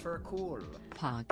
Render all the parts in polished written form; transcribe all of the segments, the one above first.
for a cool. Pog.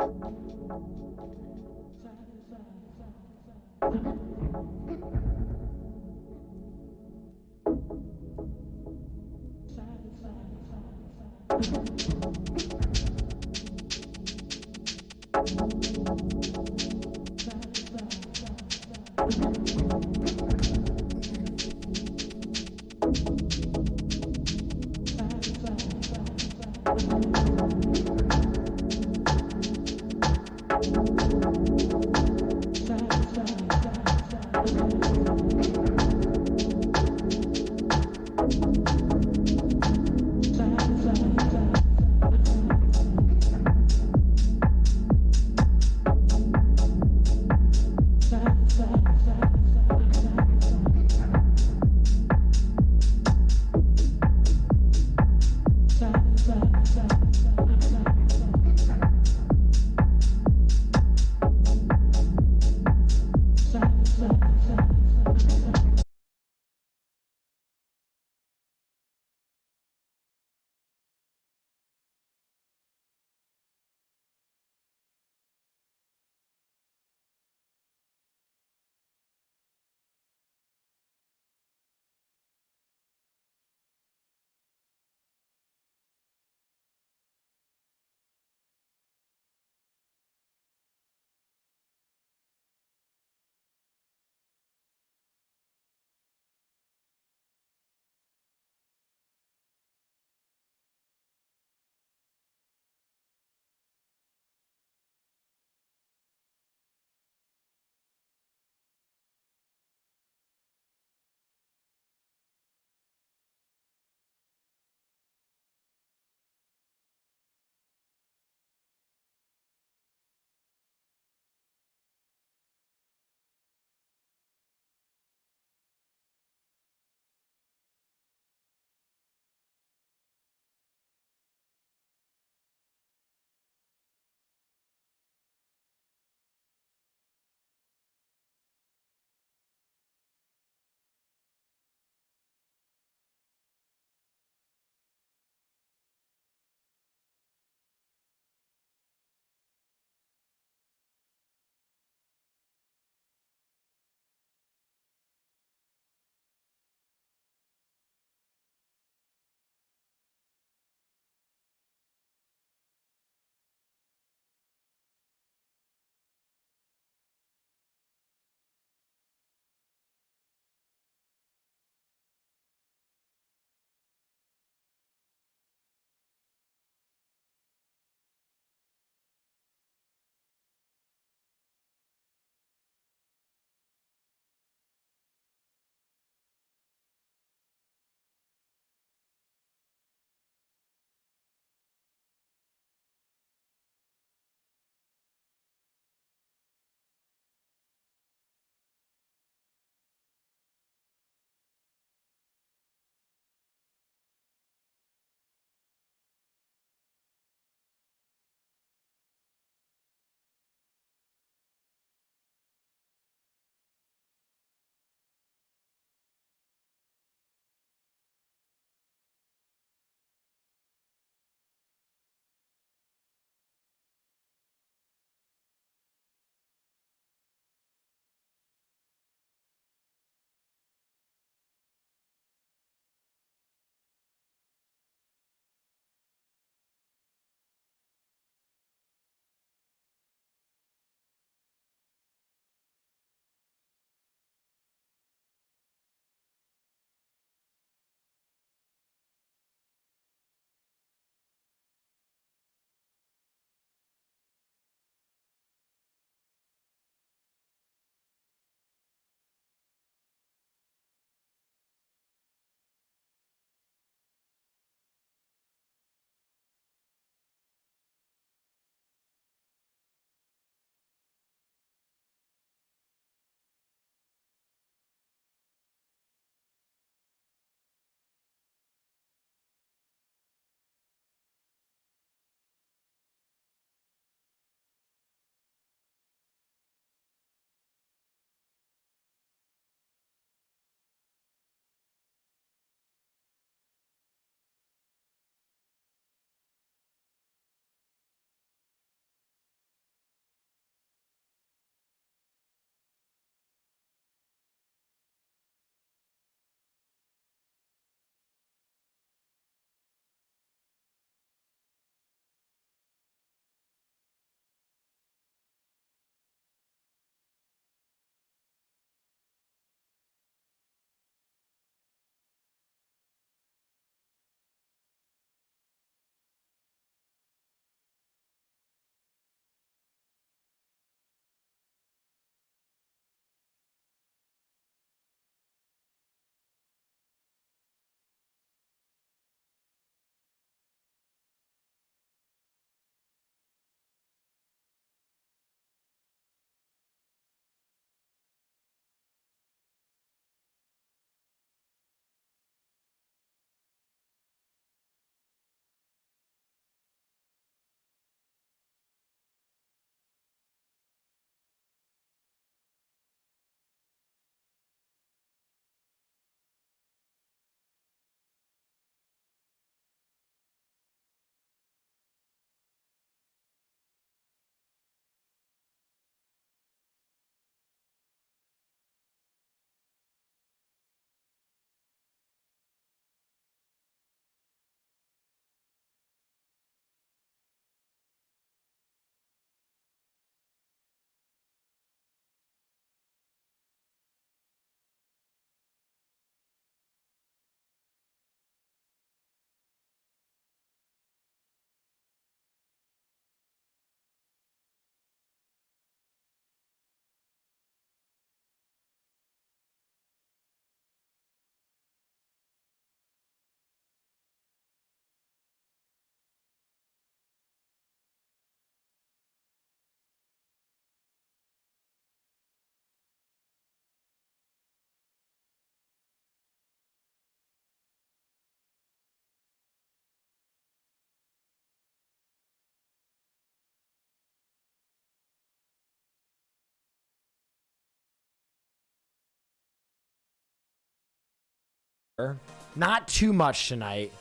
Not too much tonight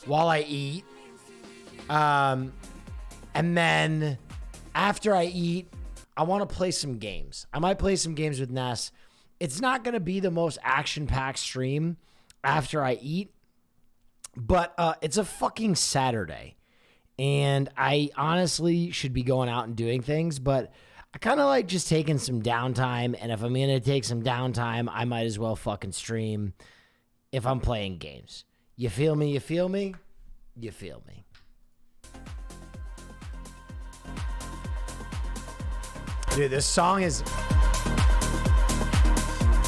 while I eat. And then after I eat, I want to play some games. I might play some games with Ness. It's not going to be the most action-packed stream after I eat, but it's a fucking Saturday. And I honestly should be going out and doing things, but I kind of like just taking some downtime. And if I'm going to take some downtime, I might as well fucking stream if I'm playing games. You feel me? You feel me? You feel me? Dude, this song is...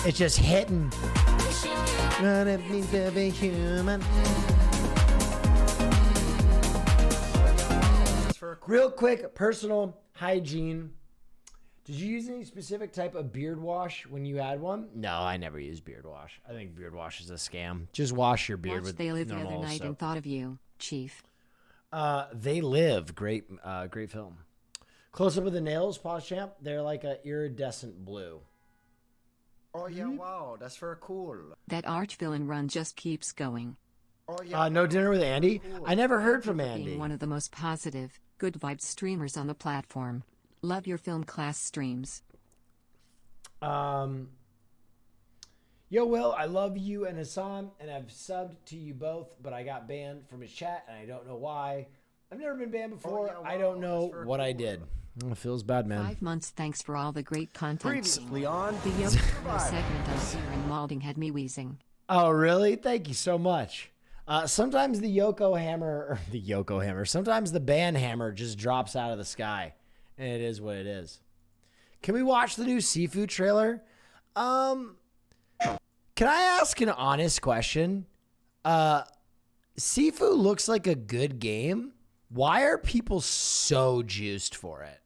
It's just hitting. What it means to be human. Real quick, personal hygiene. Did you use any specific type of beard wash when you had one? No, I never use beard wash. I think beard wash is a scam. Just wash your beard with normal soap. They Live the other night and thought of you, Chief. They Live, great film. Close up of the nails, Pause Champ. They're like a iridescent blue. Oh yeah, wow, that's very cool. That arch villain run just keeps going. Oh yeah. No Dinner with Andy. Cool. I never heard from Andy. Being one of the most positive, good vibes streamers on the platform. Love your film class streams. Yo, Will, I love you and Hassan, and I've subbed to you both, but I got banned from his chat, and I don't know why. I've never been banned before. Oh, yeah, wow, I don't know what I did. It feels bad, man. 5 months. Thanks for all the great content. Previously on the Yoko segment on Sear and Malding had me wheezing. Oh, really? Thank you so much. Sometimes the sometimes the ban hammer just drops out of the sky, and it is what it is. Can we watch the new Sifu trailer? Can I ask an honest question? Sifu looks like a good game. Why are people so juiced for it?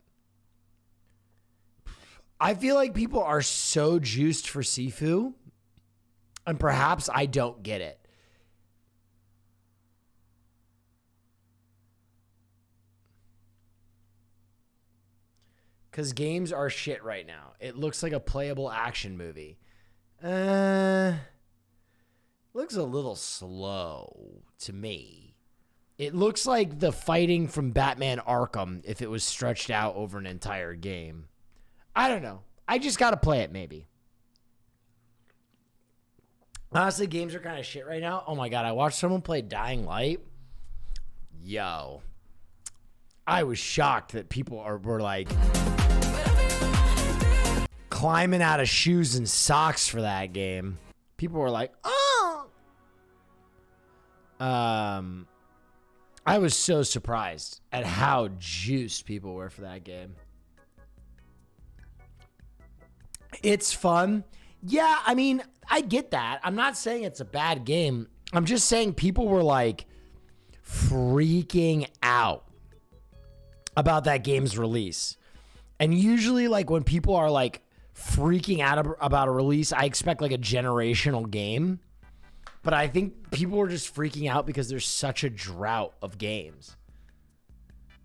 I feel like people are so juiced for Sifu, and perhaps I don't get it. Because games are shit right now. It looks like a playable action movie. Looks a little slow to me. It looks like the fighting from Batman Arkham if it was stretched out over an entire game. I don't know. I just got to play it maybe. Honestly, games are kind of shit right now. Oh my God, I watched someone play Dying Light. Yo. I was shocked that people were like climbing out of shoes and socks for that game. People were like, oh. I was so surprised at how juiced people were for that game. It's fun. Yeah, I mean, I get that. I'm not saying it's a bad game. I'm just saying people were like freaking out about that game's release. And usually like when people are like freaking out about a release, I expect like a generational game. But I think people were just freaking out because there's such a drought of games.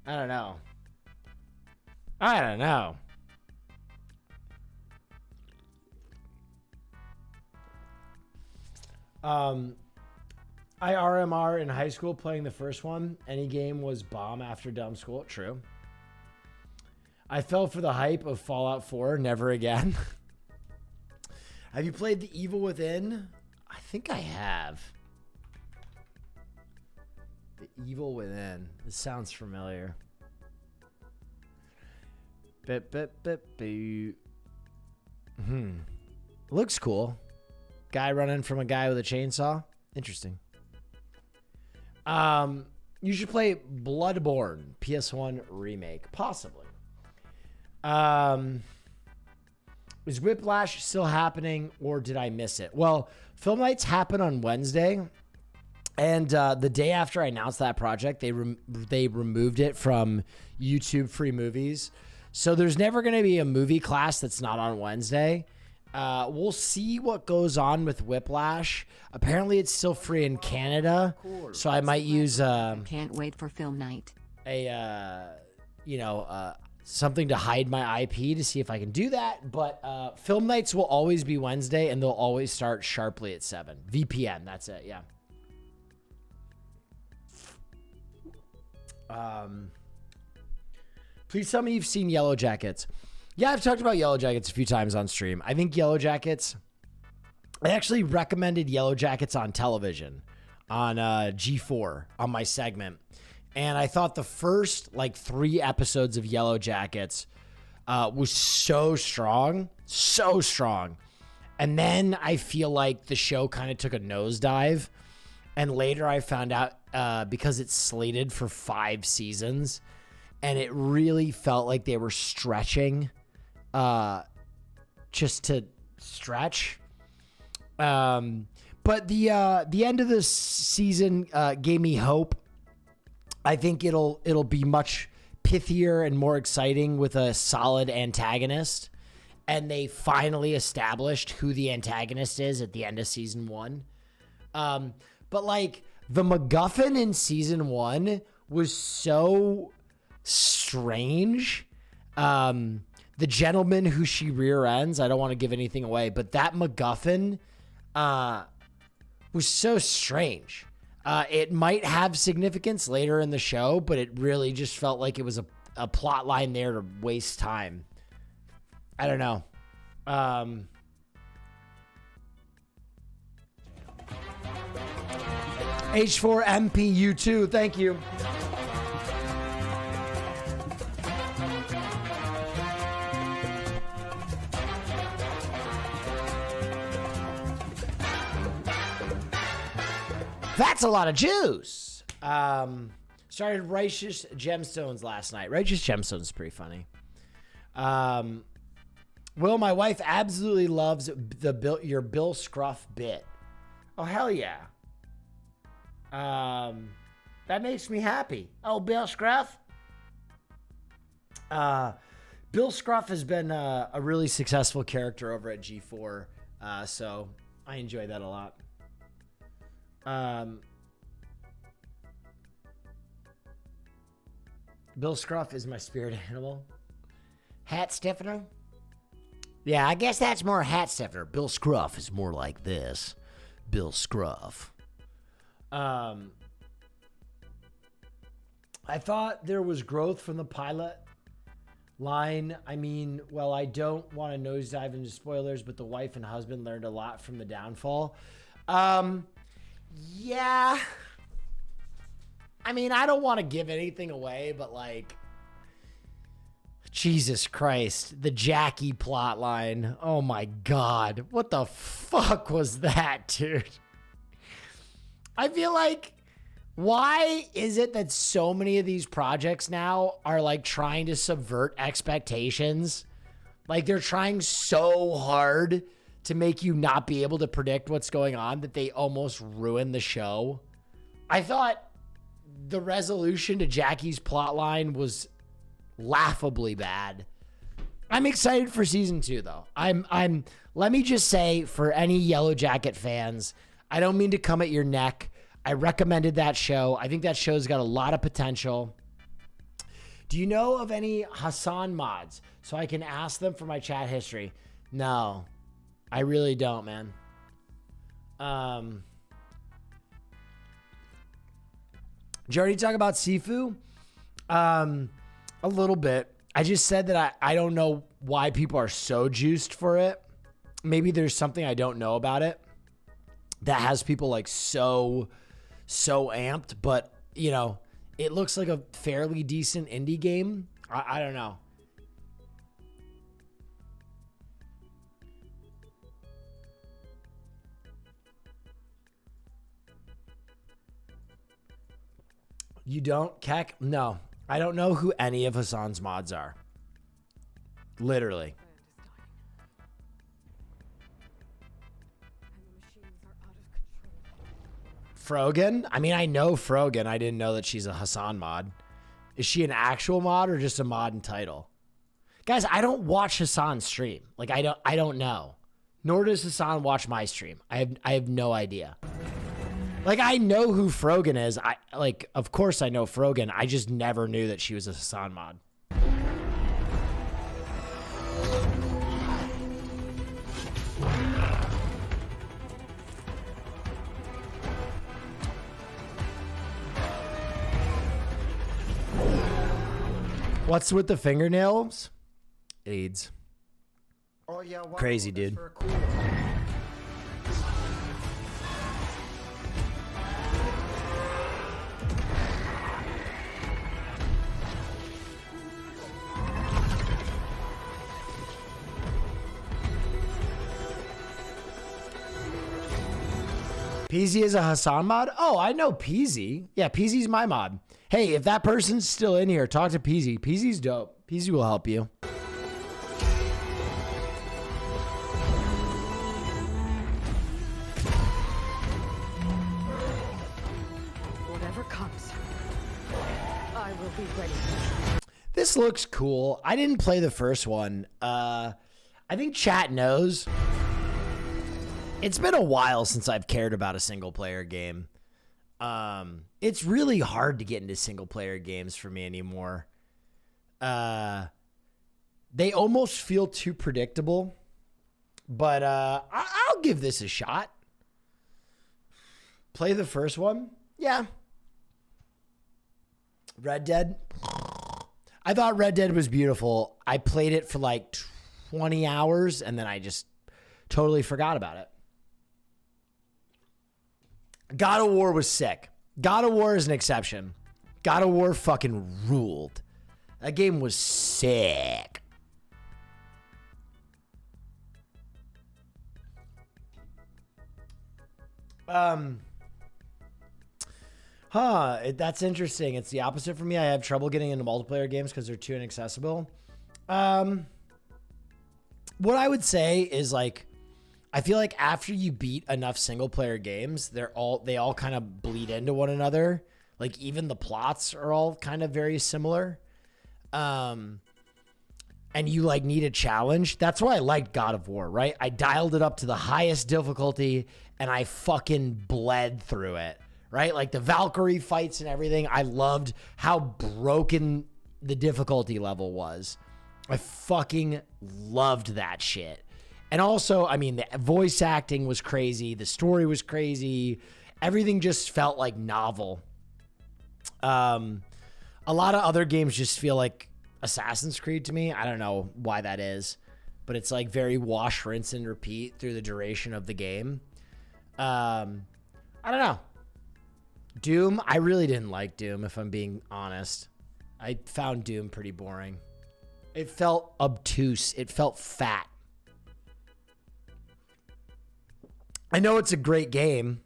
I don't know. I RMR in high school playing the first one. Any game was bomb after dumb school. True. I fell for the hype of Fallout 4. Never again. Have you played The Evil Within? I think I have. The Evil Within. This sounds familiar. Looks cool. Guy running from a guy with a chainsaw. Interesting. You should play Bloodborne PS1 remake, possibly. Is Whiplash still happening, or did I miss it? Well, film nights happen on Wednesday, and the day after I announced that project, they removed it from YouTube free movies. So there's never going to be a movie class that's not on Wednesday. We'll see what goes on with Whiplash. Apparently, it's still free in Canada, so I might use. Can't wait for film night. something to hide my IP to see if I can do that. But film nights will always be Wednesday, and they'll always start sharply at 7 VPN. That's it. Yeah. Please tell me you've seen Yellow Jackets. Yeah, I've talked about Yellow Jackets a few times on stream. I think Yellow Jackets, I actually recommended Yellow Jackets on television on G4 on my segment. And I thought the first like 3 episodes of Yellow Jackets was so strong. And then I feel like the show kind of took a nosedive. And later I found out because it's slated for 5 seasons, and it really felt like they were stretching just to stretch. But the end of the season gave me hope. I think it'll be much pithier and more exciting with a solid antagonist. And they finally established who the antagonist is at the end of season 1. But like the MacGuffin in season 1 was so strange. The gentleman who she rear ends, I don't want to give anything away, but that MacGuffin was so strange. It might have significance later in the show, but it really just felt like it was a plot line there to waste time. I don't know. H4MPU2, thank you. That's a lot of juice. Started Righteous Gemstones last night. Righteous Gemstones is pretty funny. Will, my wife absolutely loves your Bill Scruff bit. Oh, hell yeah. That makes me happy. Oh, Bill Scruff. Bill Scruff has been a really successful character over at G4, so I enjoy that a lot. Bill Scruff is my spirit animal. Hat stiffener? Yeah, I guess that's more hat stiffener. Bill Scruff is more like this. Bill Scruff. I thought there was growth from the pilot line. I mean, well, I don't want to nosedive into spoilers, but the wife and husband learned a lot from the downfall. Yeah. I mean, I don't want to give anything away, but like, Jesus Christ, the Jackie plot line. Oh my God. What the fuck was that, dude? I feel like, why is it that so many of these projects now are like trying to subvert expectations? Like they're trying so hard to make you not be able to predict what's going on that they almost ruin the show. I thought the resolution to Jackie's plotline was laughably bad. I'm excited for season 2 though. Let me just say, for any Yellow Jacket fans, I don't mean to come at your neck. I recommended that show. I think that show's got a lot of potential. Do you know of any Hassan mods so I can ask them for my chat history? No, I really don't, man. Did you already talk about Sifu? A little bit. I just said that I don't know why people are so juiced for it. Maybe there's something I don't know about it that has people like so amped, but you know, it looks like a fairly decent indie game. I don't know. You don't, Keck? No. I don't know who any of Hassan's mods are. Literally. Frogan? I mean, I know Frogan. I didn't know that she's a Hassan mod. Is she an actual mod or just a mod and title? Guys, I don't watch Hassan stream. Like, I don't know. Nor does Hassan watch my stream. I have no idea. Like, I know who Frogan is. Of course I know Frogan. I just never knew that she was a Hassan mod. What's with the fingernails? AIDS. Oh yeah, wow. Crazy, that's dude. very cool. Peasy is a Hassan mod? Oh, I know Peasy. Yeah, Peasy's my mod. Hey, if that person's still in here, talk to Peasy. Peasy's dope. Peasy will help you. Whatever comes, I will be ready. This looks cool. I didn't play the first one. I think chat knows. It's been a while since I've cared about a single player game. It's really hard to get into single player games for me anymore. They almost feel too predictable, but I'll give this a shot. Play the first one? Yeah. Red Dead? I thought Red Dead was beautiful. I played it for like 20 hours and then I just totally forgot about it. God of War was sick. God of War is an exception. God of War fucking ruled. That game was sick. That's interesting. It's the opposite for me. I have trouble getting into multiplayer games because they're too inaccessible. What I would say is like, I feel like after you beat enough single player games, they all kind of bleed into one another. Like even the plots are all kind of very similar. And you like need a challenge. That's why I liked God of War, right? I dialed it up to the highest difficulty and I fucking bled through it, right? Like the Valkyrie fights and everything. I loved how broken the difficulty level was. I fucking loved that shit. And also, I mean, the voice acting was crazy. The story was crazy. Everything just felt like novel. A lot of other games just feel like Assassin's Creed to me. I don't know why that is, but it's like very wash, rinse, and repeat through the duration of the game. I don't know. Doom, I really didn't like Doom, if I'm being honest. I found Doom pretty boring. It felt obtuse. It felt fat. I know it's a great game.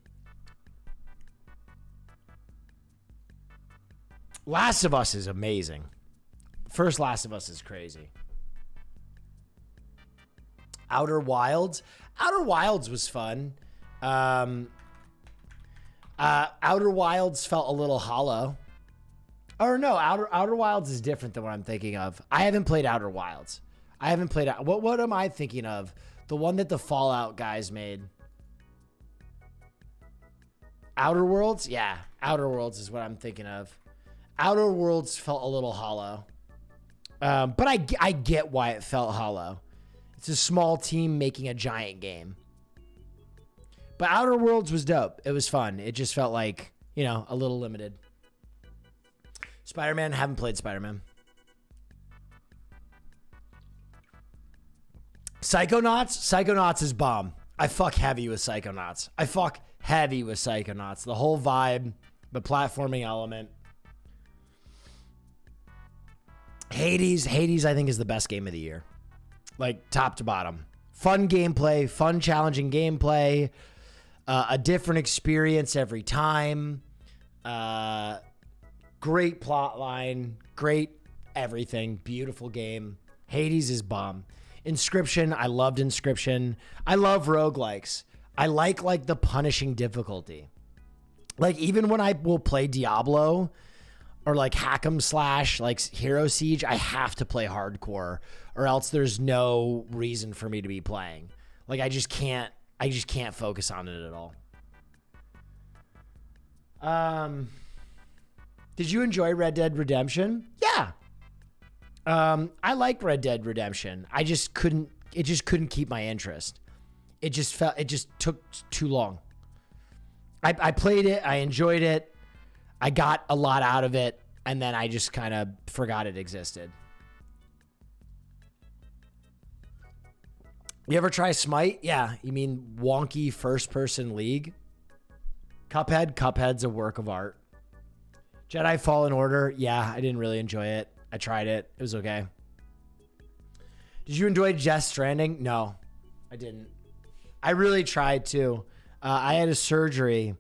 Last of Us is amazing. First Last of Us is crazy. Outer Wilds. Outer Wilds was fun. Outer Wilds felt a little hollow. Or no, Outer Wilds is different than what I'm thinking of. I haven't played Outer Wilds. I haven't played... What am I thinking of? The one that the Fallout guys made. Outer Worlds? Yeah, Outer Worlds is what I'm thinking of. Outer Worlds felt a little hollow. But I get why it felt hollow. It's a small team making a giant game. But Outer Worlds was dope. It was fun. It just felt like, you know, a little limited. Spider-Man, haven't played Spider-Man. Psychonauts? Psychonauts is bomb. I fuck heavy with Psychonauts. The whole vibe, the platforming element. Hades I think is the best game of the year. Like top to bottom. Fun gameplay, fun challenging gameplay, a different experience every time. Great plot line, great everything, beautiful game. Hades is bomb. Inscription, I loved Inscription. I love roguelikes. I like the punishing difficulty. Like even when I will play Diablo or like hack 'em slash like Hero Siege, I have to play hardcore or else there's no reason for me to be playing. Like I just can't focus on it at all. Did you enjoy Red Dead Redemption? Yeah. I liked Red Dead Redemption. It just couldn't keep my interest. It just took too long. I played it. I enjoyed it. I got a lot out of it. And then I just kind of forgot it existed. You ever try Smite? Yeah. You mean wonky first-person league? Cuphead? Cuphead's a work of art. Jedi Fallen Order? Yeah, I didn't really enjoy it. I tried it. It was okay. Did you enjoy Death Stranding? No, I didn't. I really tried to. I had a surgery,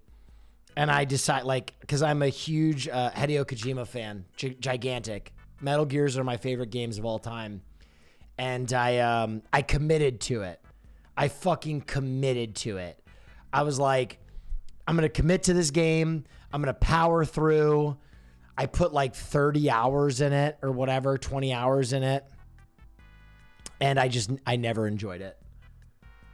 and I decided, like, because I'm a huge Hideo Kojima fan, gigantic. Metal Gears are my favorite games of all time. And I committed to it. I fucking committed to it. I was like, I'm going to commit to this game. I'm going to power through. I put like 30 hours in it or whatever, 20 hours in it. And I never enjoyed it.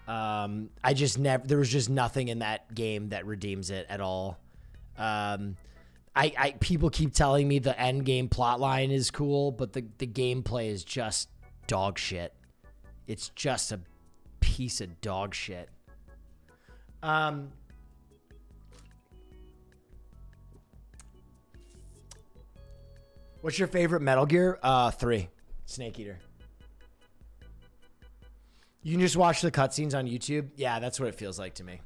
There was just nothing in that game that redeems it at all. People keep telling me the end game plot line is cool, but the gameplay is just dog shit. It's just a piece of dog shit. What's your favorite Metal Gear? 3. Snake Eater. You can just watch the cutscenes on YouTube. Yeah, that's what it feels like to me.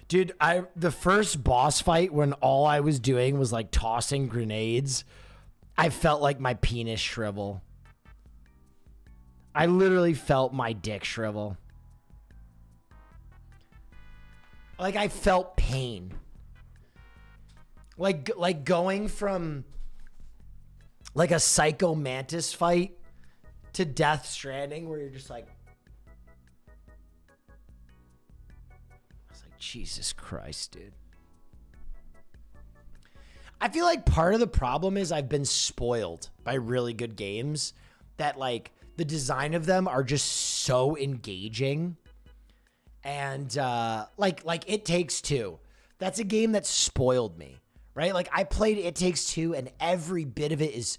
Dude, the first boss fight when all I was doing was like tossing grenades, I felt like my penis shrivel. I literally felt my dick shrivel. Like I felt pain. Like going from like a Psycho Mantis fight to Death Stranding where you're just like, I was like, Jesus Christ, dude. I feel like part of the problem is I've been spoiled by really good games that like the design of them are just so engaging. And like It Takes Two. That's a game that spoiled me, right? Like I played It Takes Two and every bit of it is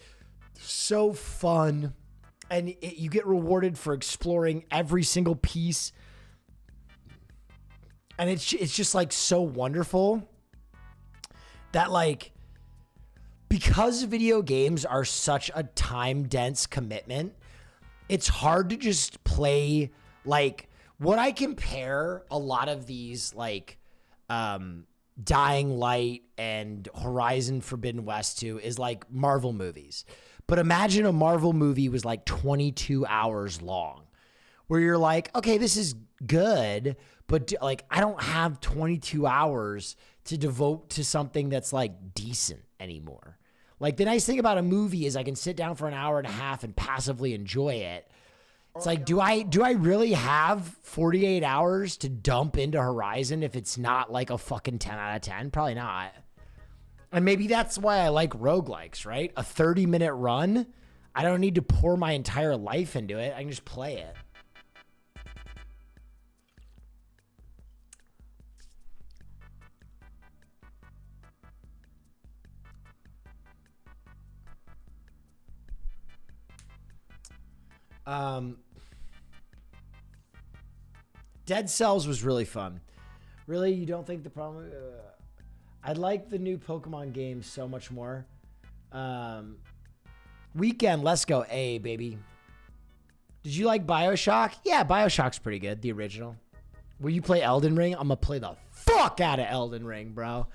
so fun. And you get rewarded for exploring every single piece. And it's just like so wonderful that like, because video games are such a time-dense commitment, it's hard to just play like what I compare a lot of these like Dying Light and Horizon Forbidden West to is like Marvel movies. But imagine a Marvel movie was like 22 hours long where you're like, okay, this is good, but like I don't have 22 hours to devote to something that's like decent anymore. Like the nice thing about a movie is I can sit down for an hour and a half and passively enjoy it. It's like, do I really have 48 hours to dump into Horizon if it's not like a fucking 10 out of 10? Probably not. And maybe that's why I like roguelikes, right? A 30-minute run. I don't need to pour my entire life into it. I can just play it. Dead Cells was really fun. Really, you don't think the problem... I like the new Pokemon games so much more. Weekend, let's go A, baby. Did you like BioShock? Yeah, BioShock's pretty good, the original. Will you play Elden Ring? I'm going to play the fuck out of Elden Ring, bro.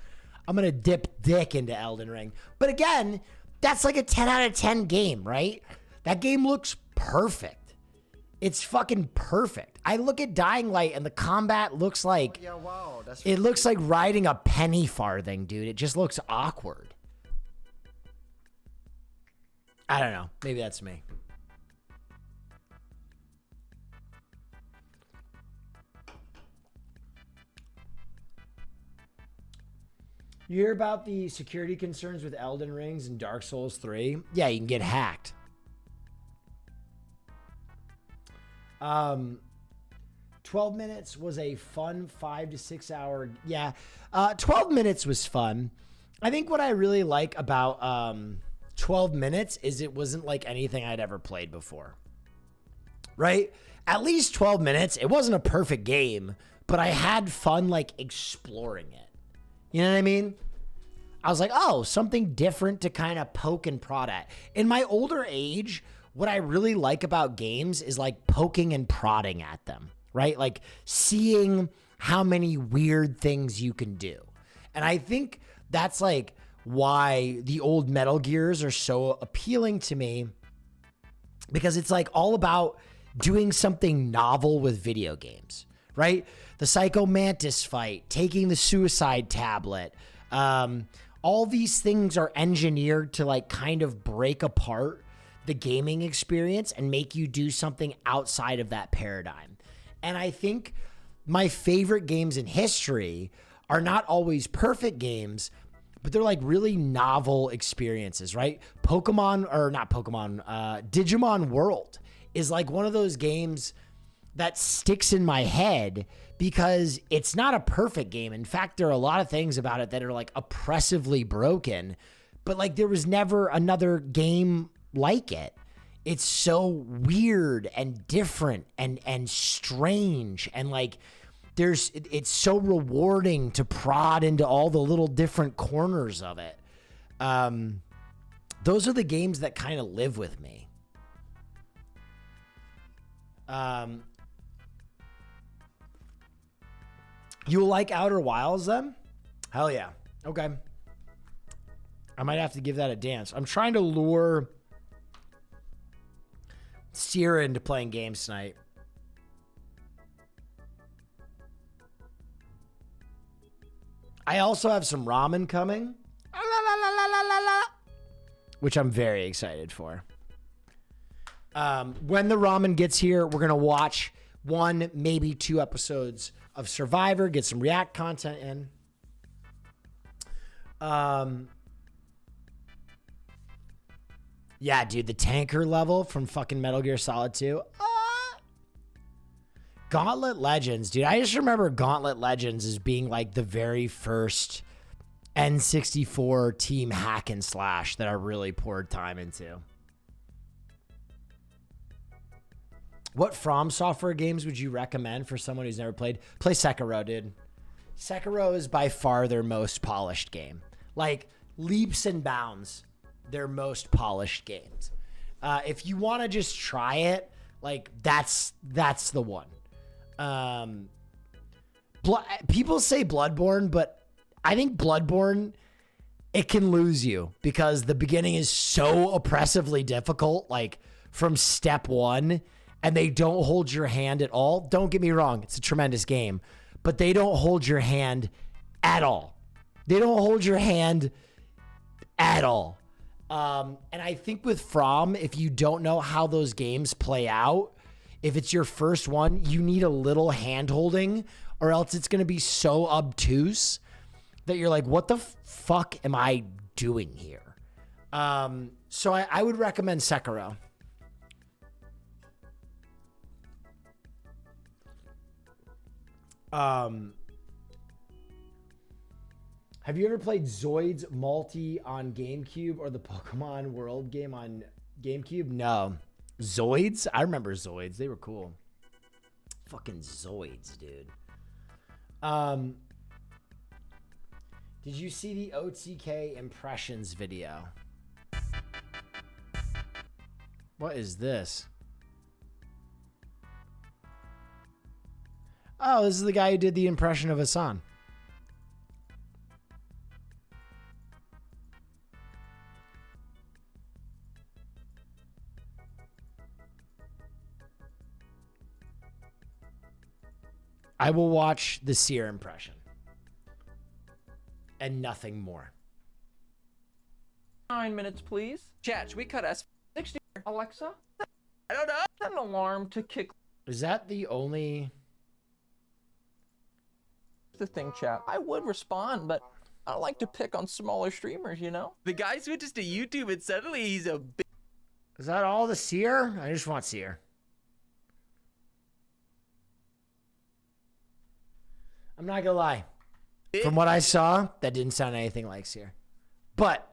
I'm going to dip dick into Elden Ring. But again, that's like a 10 out of 10 game, right? That game looks perfect. It's fucking perfect. I look at Dying Light and the combat looks like... Yeah, wow. It looks like riding a penny farthing, dude. It just looks awkward. I don't know. Maybe that's me. You hear about the security concerns with Elden Rings and Dark Souls 3? Yeah, you can get hacked. 12 minutes was a fun 5 to 6 hour. Yeah. 12 minutes was fun. I think what I really like about 12 minutes is it wasn't like anything I'd ever played before. Right? At least 12 minutes. It wasn't a perfect game, but I had fun like exploring it. You know what I mean? I was like, oh, something different to kind of poke and prod at. In my older age, what I really like about games is like poking and prodding at them, right? Like seeing how many weird things you can do. And I think that's like why the old Metal Gears are so appealing to me, because it's like all about doing something novel with video games, right? The Psycho Mantis fight, taking the suicide tablet, all these things are engineered to like kind of break apart the gaming experience and make you do something outside of that paradigm. And I think my favorite games in history are not always perfect games, but they're like really novel experiences, right? Digimon World is like one of those games that sticks in my head because it's not a perfect game. In fact, there are a lot of things about it that are like oppressively broken, but like there was never another game like it. It's so weird and different and strange, and like it's so rewarding to prod into all the little different corners of it. Those are the games that kind of live with me. You like Outer Wilds then? Hell yeah. Okay. I might have to give that a dance. I'm trying to lure Sierra into playing games tonight. I also have some ramen coming, which I'm very excited for. When the ramen gets here, we're going to watch 1, maybe 2 episodes of Survivor, get some React content in. Yeah, dude, the tanker level from fucking Metal Gear Solid 2. Gauntlet Legends, dude. I just remember Gauntlet Legends as being like the very first N64 team hack and slash that I really poured time into. What From Software games would you recommend for someone who's never played? Play Sekiro, dude. Sekiro is by far their most polished game. Like, leaps and bounds, their most polished games. If you want to just try it, like, that's the one. People say Bloodborne, but I think Bloodborne, it can lose you because the beginning is so oppressively difficult, like, from step 1. And they don't hold your hand at all. Don't get me wrong. It's a tremendous game. But they don't hold your hand at all. They don't hold your hand at all. And I think with From, if you don't know how those games play out, if it's your first one, you need a little hand holding, or else it's going to be so obtuse that you're like, what the fuck am I doing here? So I would recommend Sekiro. Have you ever played Zoids Multi on GameCube or the Pokemon World game on GameCube? No. Zoids? I remember Zoids. They were cool. Fucking Zoids, dude. Did you see the OTK impressions video? What is this? Oh, this is the guy who did the impression of Hassan. I will watch the Seer impression. And nothing more. 9 minutes, please. Chat, should we cut S60? Alexa? I don't know. Set an alarm to kick Is that the only... the thing, chat. I would respond, but I don't like to pick on smaller streamers, you know? The guy switches to YouTube and suddenly he's a big... Is that all the Seer? I just want Seer. I'm not gonna lie. From what I saw, that didn't sound anything like Seer. But...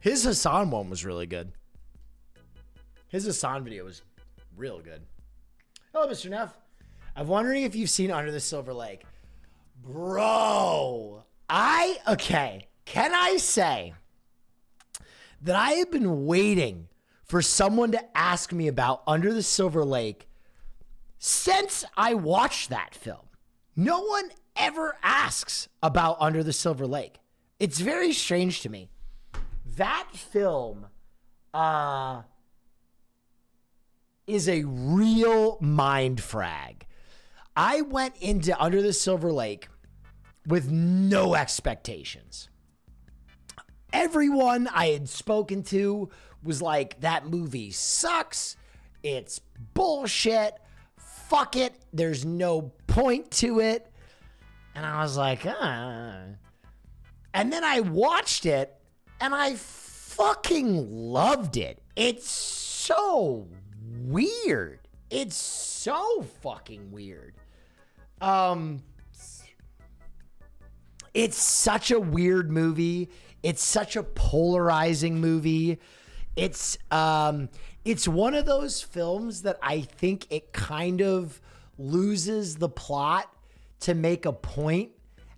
his Hassan one was really good. His Hassan video was real good. Hello, Mr. Neff. I'm wondering if you've seen Under the Silver Lake. Bro, can I say that I have been waiting for someone to ask me about Under the Silver Lake since I watched that film. No one ever asks about Under the Silver Lake. It's very strange to me. That film is a real mind frag. I went into Under the Silver Lake with no expectations. Everyone I had spoken to was like, that movie sucks. It's bullshit. Fuck it. There's no point to it. And I was like, And then I watched it and I fucking loved it. It's so weird. It's so fucking weird. It's such a weird movie. It's such a polarizing movie. It's one of those films that I think it kind of loses the plot to make a point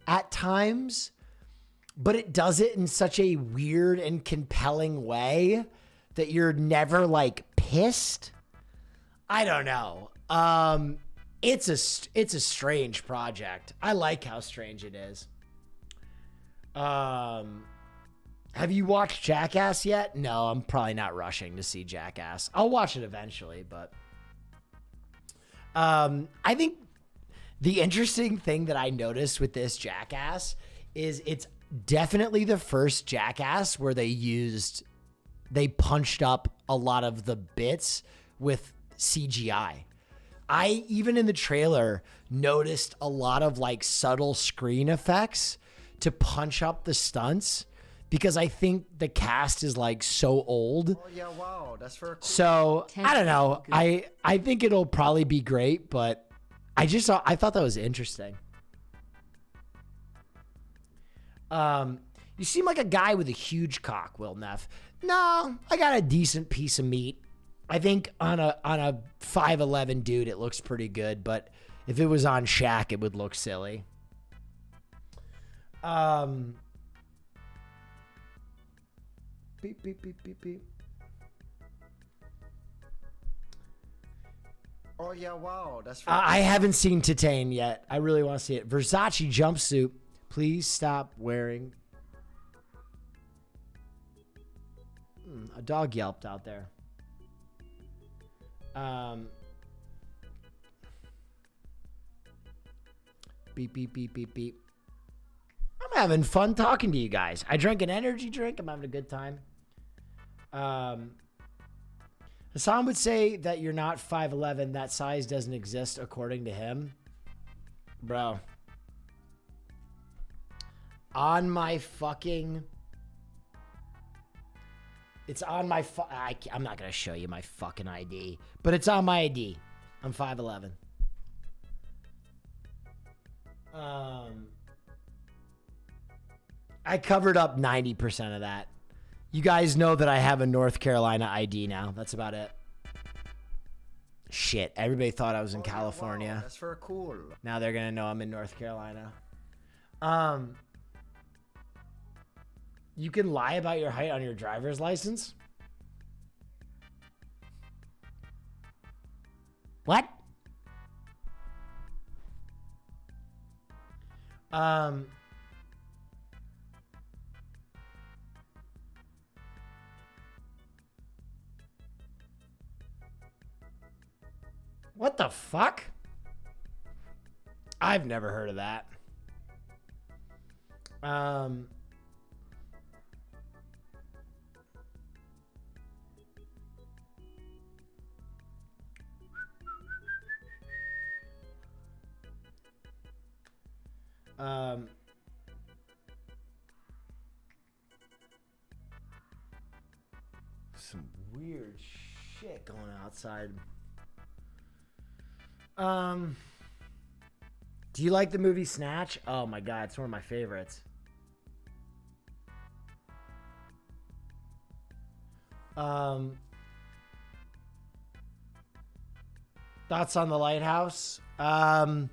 at times, but it does it in such a weird and compelling way that you're never like pissed. I don't know. It's a strange project. I like how strange it is. Have you watched Jackass yet? No, I'm probably not rushing to see Jackass. I'll watch it eventually, but I think the interesting thing that I noticed with this Jackass is it's definitely the first Jackass where they punched up a lot of the bits with CGI. I, even in the trailer, noticed a lot of like subtle screen effects to punch up the stunts because I think the cast is like so old. Oh yeah, wow, that's very cool. So I don't know. I think it'll probably be great, but I thought that was interesting. You seem like a guy with a huge cock, Will Neff. No, I got a decent piece of meat. I think on a 5'11" dude, it looks pretty good, but if it was on Shaq, it would look silly. Beep, beep, beep, beep, beep. Oh yeah, wow, that's very I haven't seen Titane yet. I really want to see it. Versace jumpsuit. Please stop wearing. A dog yelped out there. Beep, beep, beep, beep, beep. I'm having fun talking to you guys. I drank an energy drink. I'm having a good time. Hassan would say that you're not 5'11". That size doesn't exist according to him. Bro. On my fucking... It's on my... I'm not going to show you my fucking ID. But it's on my ID. I'm 5'11". I covered up 90% of that. You guys know that I have a North Carolina ID now. That's about it. Shit, everybody thought I was in California. Wow, that's very cool. Now they're going to know I'm in North Carolina. You can lie about your height on your driver's license? What? What the fuck? I've never heard of that. Some weird shit going outside. Do you like the movie Snatch? Oh my God, it's one of my favorites. Thoughts on The Lighthouse? A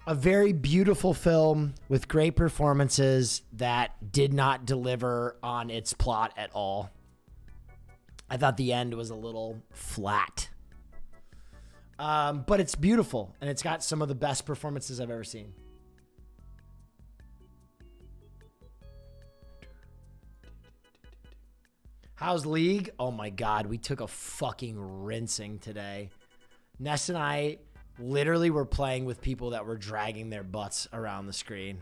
very beautiful film with great performances that did not deliver on its plot at all. I thought the end was a little flat. But it's beautiful, and it's got some of the best performances I've ever seen. How's League? Oh my God, we took a fucking rinsing today. Ness and I literally were playing with people that were dragging their butts around the screen.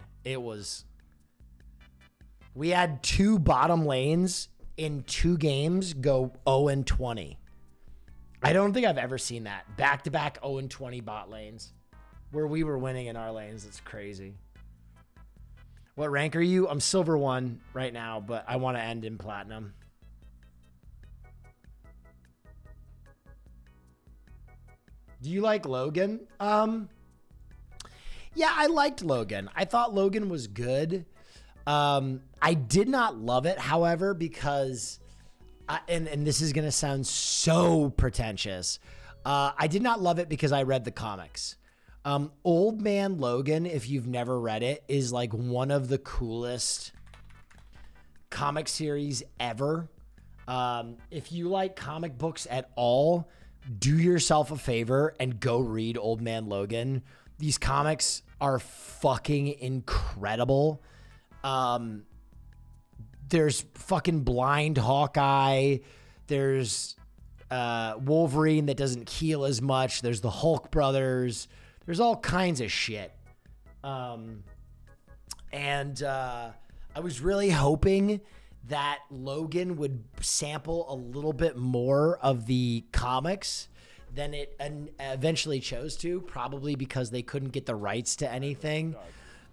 We had 2 bottom lanes in 2 games go 0-20. I don't think I've ever seen that. Back-to-back 0-20 bot lanes where we were winning in our lanes. It's crazy. What rank are you? I'm silver 1 right now, but I want to end in platinum. Do you like Logan? Yeah, I liked Logan. I thought Logan was good. I did not love it, however, because, and this is going to sound so pretentious. I did not love it because I read the comics. Old Man Logan, if you've never read it, is like one of the coolest comic series ever. If you like comic books at all, do yourself a favor and go read Old Man Logan. These comics are fucking incredible. There's fucking blind Hawkeye. There's Wolverine that doesn't heal as much. There's the Hulk brothers. There's all kinds of shit. I was really hoping that Logan would sample a little bit more of the comics than it eventually chose to, probably because they couldn't get the rights to anything.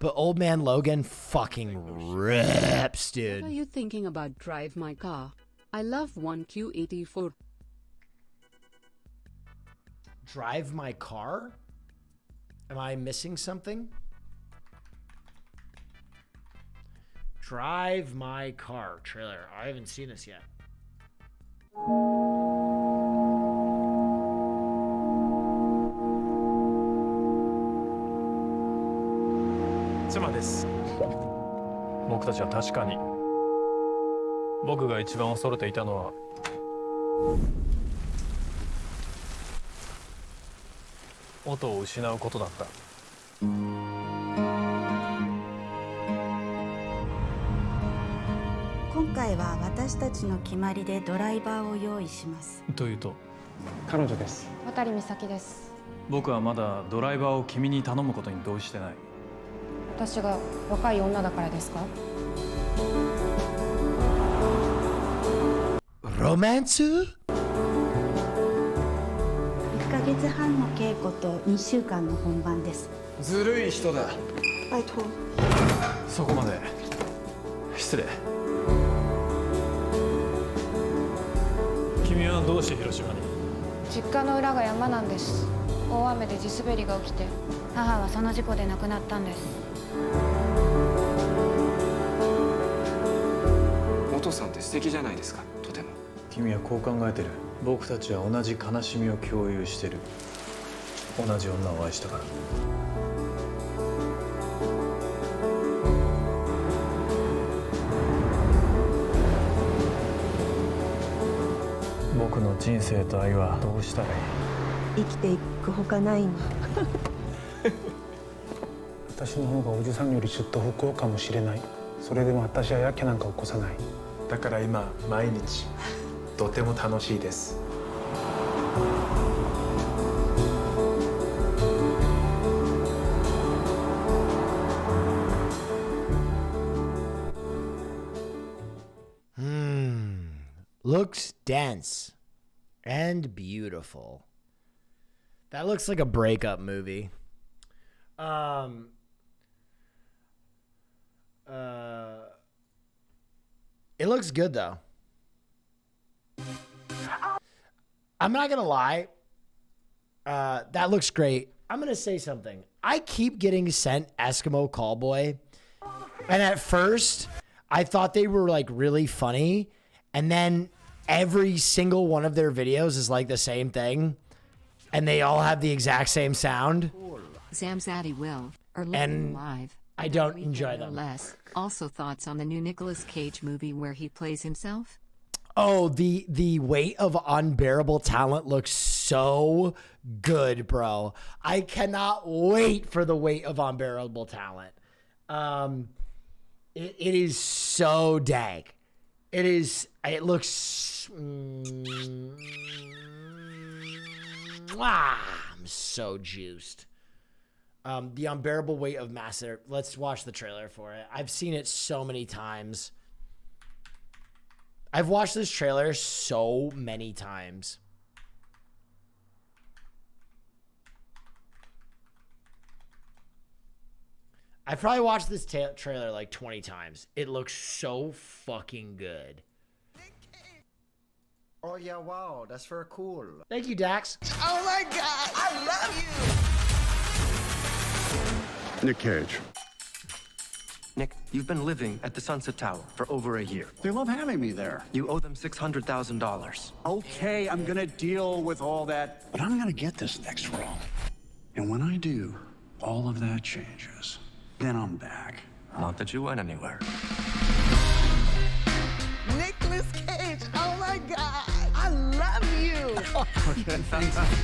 But Old Man Logan fucking rips, dude. What are you thinking about Drive My Car? I love 1Q84. Drive My Car? Am I missing something? Drive My Car trailer. I haven't seen this yet. 妻です。僕たちは確かに僕が一番恐れていたのは音を失うことだった。今回は私たちの決まりでドライバーを用意します。というと、彼女です。渡美咲です。僕はまだドライバーを君に頼むことに同意してない。私が若い女だからですか？ロマンス？1ヶ月半の稽古と2週間の本番です。ずるい人だ。拜托。そこまで。失礼。君はどうして広島に？実家の裏が山なんです。大雨で地滑りが起きて、母はその事故で亡くなったんです。お父さんって素敵じゃないですか、とても。君はこう考えてる。僕たちは同じ悲しみを共有してる。同じ女を愛したから。僕の人生と愛はどうしたらいい？生きていくほかないの。私の方がおじさんよりずっと不幸かもしれない。それでも私はやけなんか起こさない。だから今毎日とても楽しいです。Looks dense and beautiful. That looks like a breakup movie. It looks good though. I'm not gonna lie. That looks great. I'm gonna say something. I keep getting sent Eskimo Callboy, and at first I thought they were like really funny, and then every single one of their videos is like the same thing. and they all have the exact same sound. Zamzaddy Will, or And Live. I don't enjoy them. Less. Also, thoughts on the new Nicolas Cage movie where he plays himself? Oh, the weight of unbearable talent looks so good, bro. I cannot wait for the weight of unbearable talent. It is so dank. It looks. I'm so juiced. The unbearable weight of massive. Let's watch the trailer for it. I've seen it so many times. I've watched this trailer so many times. I've probably watched this trailer like 20 times. It looks so fucking good. Oh yeah, wow, that's very cool. Thank you, Dax. Oh my God, I love you. Nick Cage. Nick, you've been living at the Sunset Tower for over a year. They love having me there. You owe them $600,000. Okay, I'm gonna deal with all that, but I'm gonna get this next role. And when I do, all of that changes. Then I'm back. Not that you went anywhere. Nicolas Cage, oh my God, I love you.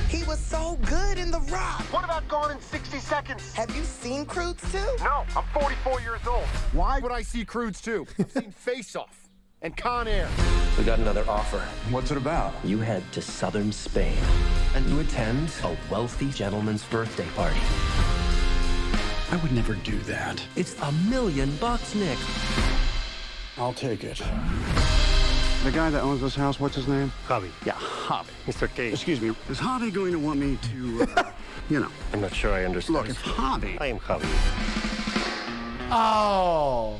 He was so good in The Rock. What about Gone in 60 Seconds? Have you seen Croods 2? No, I'm 44 years old. Why would I see Croods 2? I've seen Face Off and Con Air. We got another offer. What's it about? You head to southern Spain and you attend a wealthy gentleman's birthday party. I would never do that. It's $1 million, Nick. I'll take it. The guy that owns this house, what's his name? Javi. Yeah, Javi. Mr. Cage. Excuse me, is Javi going to want me to, you know? I'm not sure I understand. Look, if Javi... I am Javi. Oh,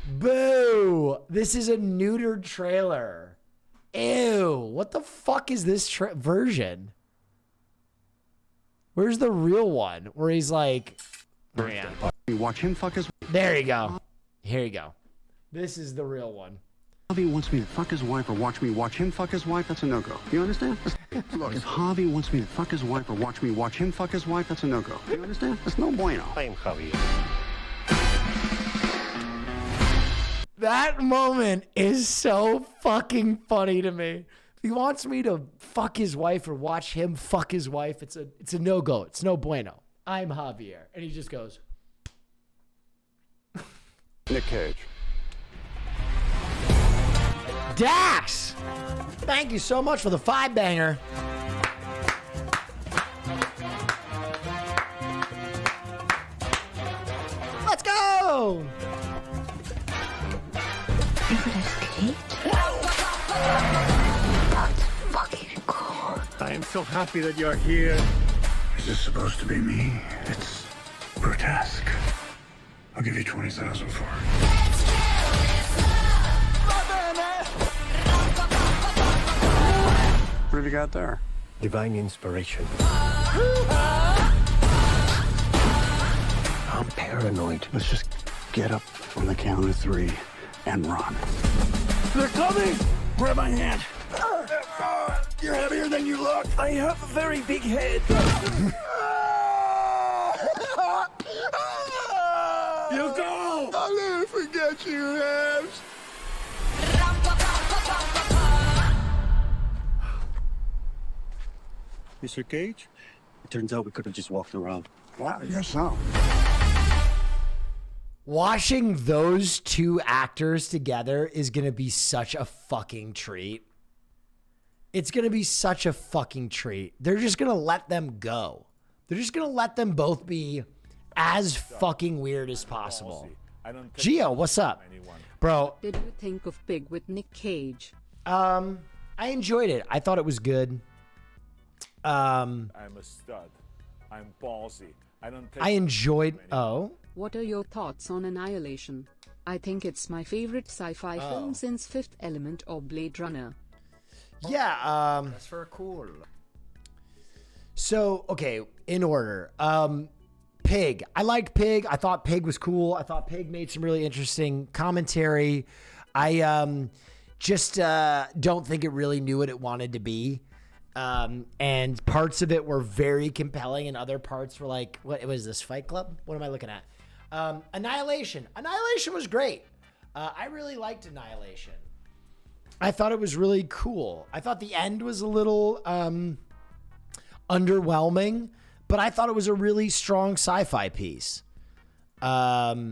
boo. This is a neutered trailer. Ew. What the fuck is this version? Where's the real one? Where he's like... Man. Watch him fuck his... There you go. Here you go. This is the real one. Javi wants me to fuck his wife or watch me watch him fuck his wife, that's a no-go. You understand? Look, if Javi wants me to fuck his wife or watch me watch him fuck his wife, that's a no-go. You understand? That's no bueno. I am Javi. That moment is so fucking funny to me. If he wants me to fuck his wife or watch him fuck his wife, it's a no-go. It's no bueno. I'm Javier. And he just goes. Nick Cage. Dax! Thank you so much for the 5-banger. Let's go! That's fucking cool. I am so happy that you're here. Is this supposed to be me? It's grotesque. I'll give you 20,000 for it. What have you got there? Divine inspiration. I'm paranoid. Let's just get up on the count of 3 and run. They're coming! Grab my hand. You're heavier than you look. I have a very big head. You go! I'll never forget you, Habs. Mr. Cage? It turns out we could have just walked around. Well, I guess so. Watching those two actors together is going to be such a fucking treat. It's going to be such a fucking treat. They're just going to let them go. They're just going to let them both be as fucking weird as possible. Gio, what's up? Bro. Did you think of Pig with Nick Cage? I enjoyed it. I thought it was good. I'm a stud. I'm ballsy. I enjoyed... Oh? What are your thoughts on Annihilation? I think it's my favorite sci-fi film since Fifth Element or Blade Runner. Yeah, That's very cool. So, okay, in order. Pig. I liked Pig. I thought Pig was cool. I thought Pig made some really interesting commentary. I just don't think it really knew what it wanted to be. And parts of it were very compelling, and other parts were like, what was this, Fight Club? What am I looking at? Annihilation. Annihilation was great. I really liked Annihilation. I thought it was really cool. I thought the end was a little underwhelming, but I thought it was a really strong sci-fi piece. But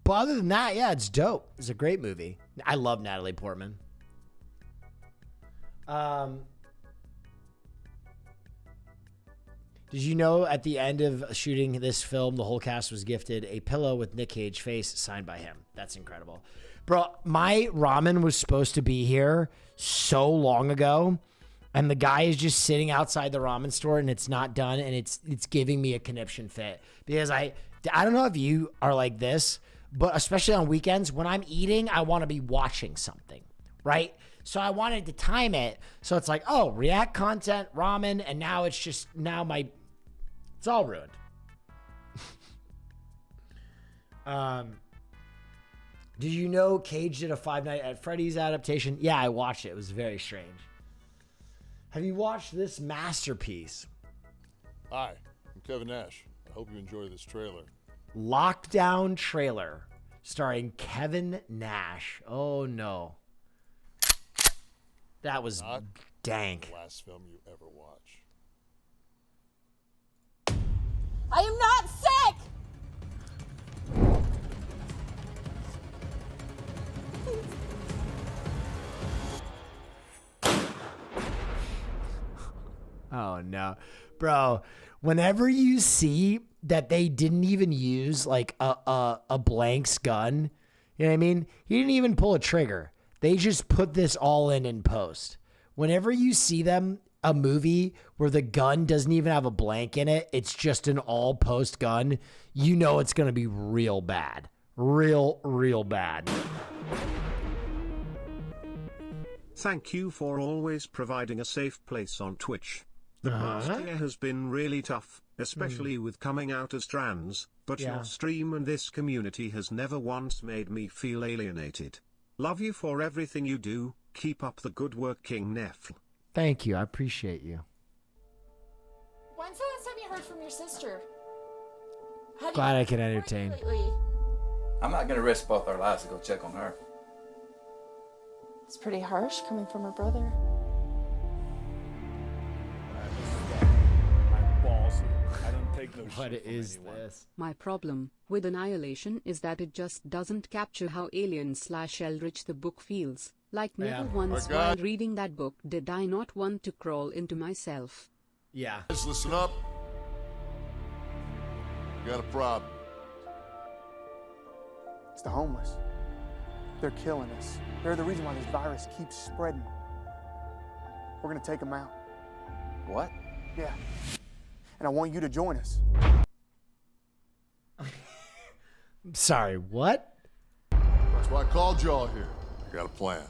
other than that, yeah, it's dope. It's a great movie. I love Natalie Portman. Did you know at the end of shooting this film, the whole cast was gifted a pillow with Nick Cage's face signed by him? That's incredible. Bro, my ramen was supposed to be here so long ago, and the guy is just sitting outside the ramen store and it's not done, and it's giving me a conniption fit because I don't know if you are like this, but especially on weekends when I'm eating, I want to be watching something, right? So I wanted to time it. So it's like, oh, react content, ramen, and now it's just, it's all ruined. Did you know Cage did a Five Nights at Freddy's adaptation? Yeah, I watched it. It was very strange. Have you watched this masterpiece? Hi, I'm Kevin Nash. I hope you enjoy this trailer. Lockdown trailer starring Kevin Nash. Oh, no. That was Not dank. The last film you ever watch. I am not sick! Oh, no. Bro, whenever you see that they didn't even use like a blanks gun, you know what I mean? He didn't even pull a trigger. They just put this all in post. Whenever you see them, a movie where the gun doesn't even have a blank in it, it's just an all post gun, you know it's going to be real bad. Real bad. Thank you for always providing a safe place on Twitch. The past year has been really tough, especially with coming out as trans, but Yeah. your stream and this community has never once made me feel alienated. Love you for everything you do. Keep up the good work, King Neff. Thank you. I appreciate you. When's the last time you heard from your sister? How do Glad you I can entertain. lately? I'm not gonna risk both our lives to go check on her. It's pretty harsh coming from her brother. I'm ballsy. I don't take no What shit from is anyone. this? My problem with Annihilation is that it just doesn't capture how alien/Eldritch the book feels. Like never Yeah. once Okay. while reading that book did I not want to crawl into myself. Yeah. Guys, listen up. You got a problem. It's the homeless. They're killing us. They're the reason why this virus keeps spreading. We're gonna take them out. What? Yeah. And I want you to join us. Sorry, what? That's why I called y'all here. I got a plan.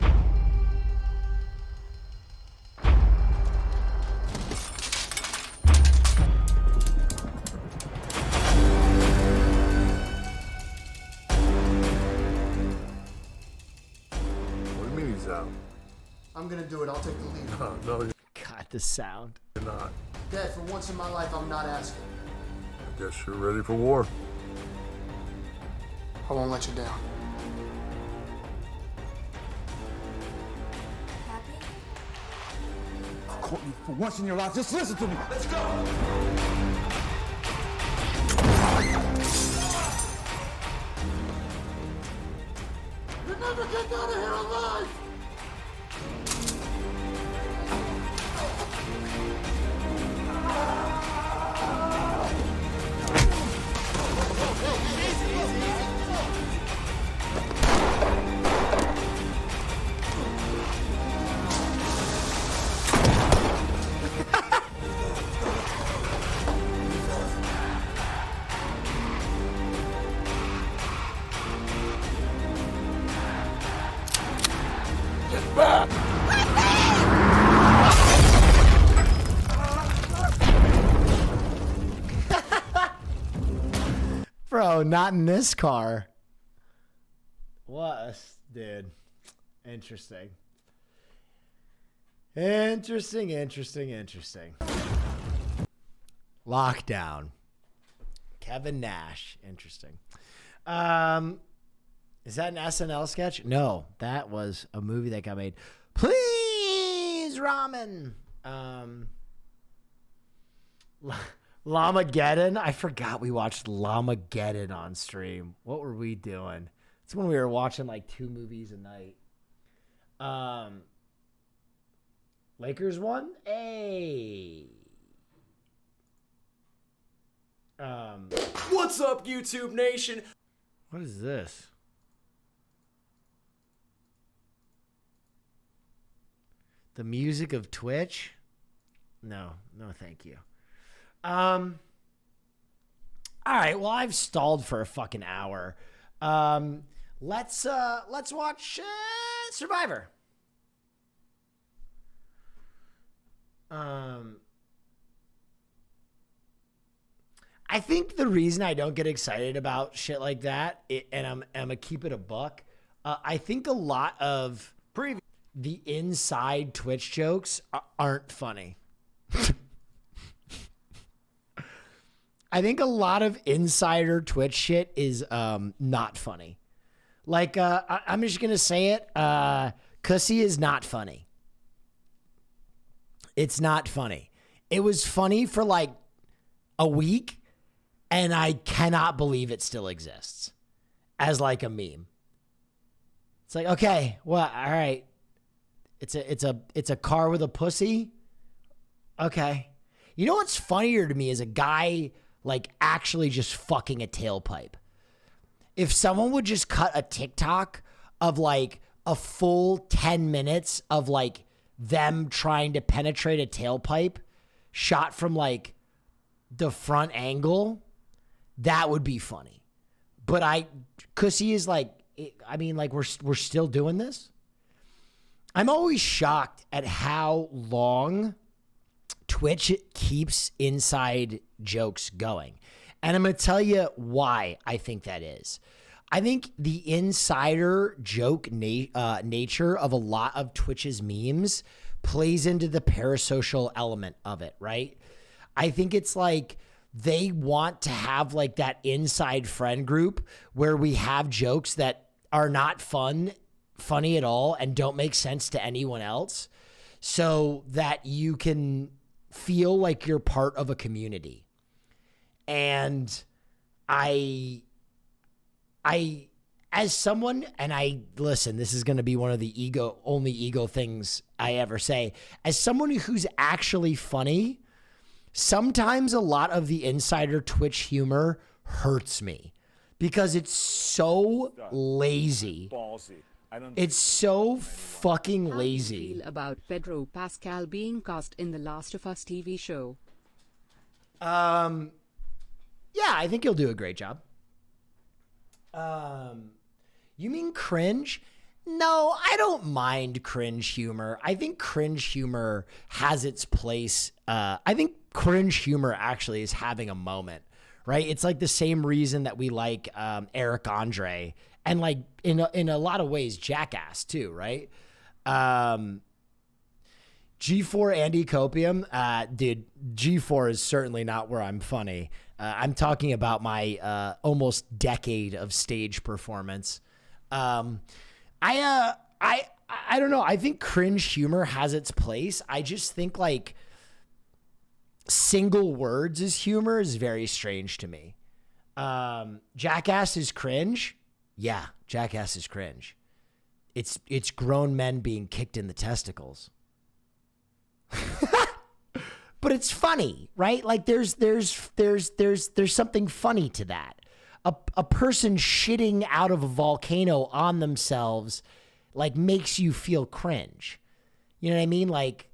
What do you mean he's out? I'm gonna do it. I'll take the lead. No, you're God, the sound. not. Dad, for once in my life, I'm not asking. I guess you're ready for war. I won't let you down. Courtney, for once in your life, just listen to me. Let's go. You're never getting out of here alive! Get back! Bro, not in this car. What? Dude. Interesting. Interesting, interesting, interesting. Lockdown. Kevin Nash. Interesting. Is that an SNL sketch? No, that was a movie that got made. Please, ramen. Llamageddon. I forgot we watched Llamageddon on stream. What were we doing? It's when we were watching like 2 movies a night. Lakers won? Hey. What's up, YouTube Nation? What is this? The music of Twitch? No, thank you. All right, well, I've stalled for a fucking hour. Let's watch Survivor. I think the reason I don't get excited about shit like that, and I'm gonna keep it a buck, I think a lot of the inside Twitch jokes aren't funny. I think a lot of insider Twitch shit is not funny. Like, I'm just gonna say it, Cussy is not funny. It's not funny. It was funny for like a week, and I cannot believe it still exists as like a meme. It's like, okay, well, all right. It's a car with a pussy. Okay. You know what's funnier to me is a guy like actually just fucking a tailpipe. If someone would just cut a TikTok of like a full 10 minutes of like them trying to penetrate a tailpipe shot from like the front angle, that would be funny. But Cussy is like, I mean, like we're still doing this. I'm always shocked at how long Twitch keeps inside jokes going. And I'm going to tell you why I think that is. I think the insider joke nature of a lot of Twitch's memes plays into the parasocial element of it, right? I think it's like they want to have like that inside friend group where we have jokes that are not funny at all and don't make sense to anyone else, so that you can feel like you're part of a community. And I as someone, and listen, this is going to be one of the only ego things I ever say, as someone who's actually funny, sometimes a lot of the insider Twitch humor hurts me because it's so lazy. Ballsy. It's so fucking How lazy. do you feel about Pedro Pascal being cast in the Last of Us TV show? Yeah, I think he'll do a great job. You mean cringe? No, I don't mind cringe humor. I think cringe humor has its place. I think cringe humor actually is having a moment, right? It's like the same reason that we like Eric Andre, and like in a lot of ways Jackass too, right? G4 Andy Copium, dude, G4 is certainly not where I'm funny. I'm talking about my almost decade of stage performance. I don't know. I think cringe humor has its place. I just think like single words as humor is very strange to me. Jackass is cringe. Yeah, Jackass is cringe. It's grown men being kicked in the testicles. But it's funny, right? Like there's something funny to that. A person shitting out of a volcano on themselves like makes you feel cringe. You know what I mean? Like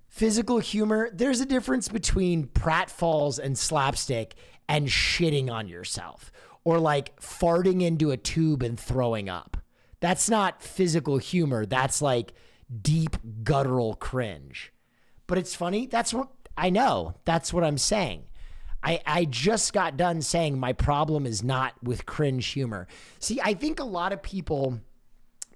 physical humor, there's a difference between pratfalls and slapstick and shitting on yourself, or like farting into a tube and throwing up. That's not physical humor. That's like deep guttural cringe. But it's funny. That's what I know. That's what I'm saying. I just got done saying my problem is not with cringe humor. See, I think a lot of people,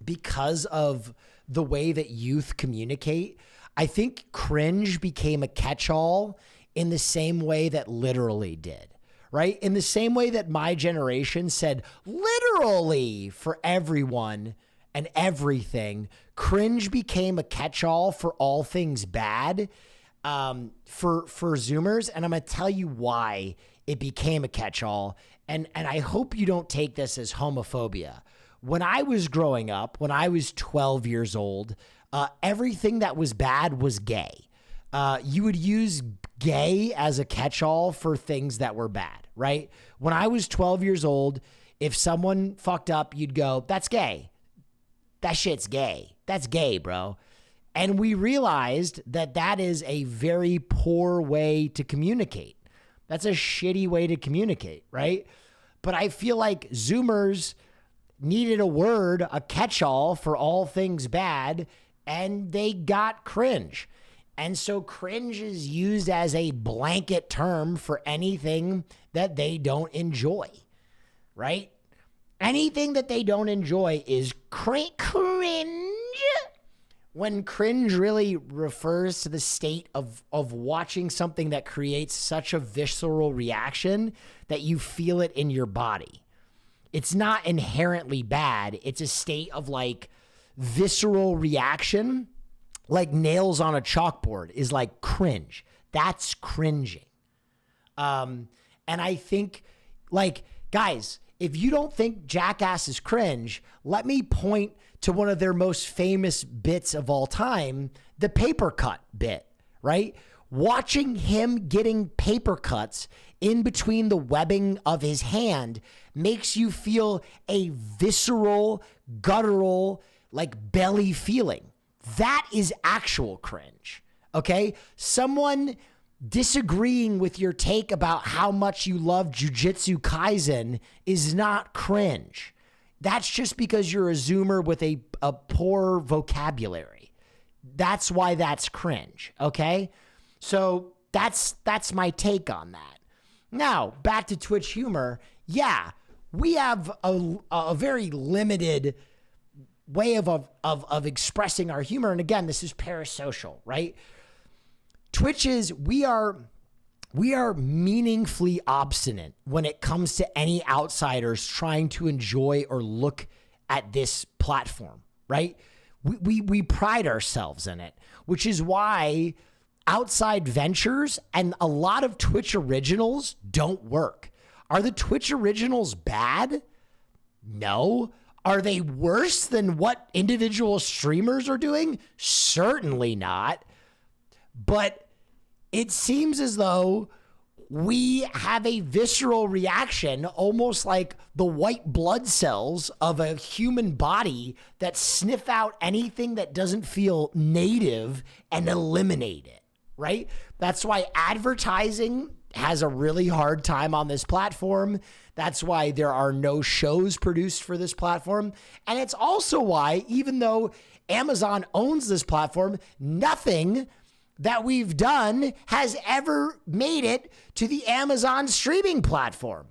because of the way that youth communicate, I think cringe became a catch-all in the same way that literally did, right? In the same way that my generation said literally for everyone and everything, cringe became a catch-all for all things bad for Zoomers. And I'm going to tell you why it became a catch-all. And I hope you don't take this as homophobia. When I was growing up, when I was 12 years old, everything that was bad was gay. You would use gay as a catch-all for things that were bad, right? When I was 12 years old, if someone fucked up, you'd go, that's gay. That shit's gay. That's gay, bro. And we realized that that is a very poor way to communicate. That's a shitty way to communicate, right? But I feel like Zoomers needed a word, a catch-all for all things bad, and they got cringe. And so cringe is used as a blanket term for anything that they don't enjoy, right? Anything that they don't enjoy is cringe. When cringe really refers to the state of watching something that creates such a visceral reaction that you feel it in your body. It's not inherently bad. It's a state of like visceral reaction, like nails on a chalkboard is like cringe. That's cringing. And I think like, guys, if you don't think Jackass is cringe, let me point to one of their most famous bits of all time, the paper cut bit, right? Watching him getting paper cuts in between the webbing of his hand makes you feel a visceral, guttural, like belly feeling. That is actual cringe, okay? Someone disagreeing with your take about how much you love Jujutsu Kaisen is not cringe. That's just because you're a Zoomer with a poor vocabulary. That's why that's cringe, okay? So that's my take on that. Now, back to Twitch humor. Yeah, we have a very limited way of expressing our humor. And again, this is parasocial, right? Twitch is, we are meaningfully obstinate when it comes to any outsiders trying to enjoy or look at this platform, right? We pride ourselves in it, which is why outside ventures and a lot of Twitch originals don't work. Are the Twitch originals bad? No. Are they worse than what individual streamers are doing? Certainly not. But it seems as though we have a visceral reaction, almost like the white blood cells of a human body that sniff out anything that doesn't feel native and eliminate it, right? That's why advertising has a really hard time on this platform. That's why there are no shows produced for this platform. And it's also why, even though Amazon owns this platform, nothing that we've done has ever made it to the Amazon streaming platform.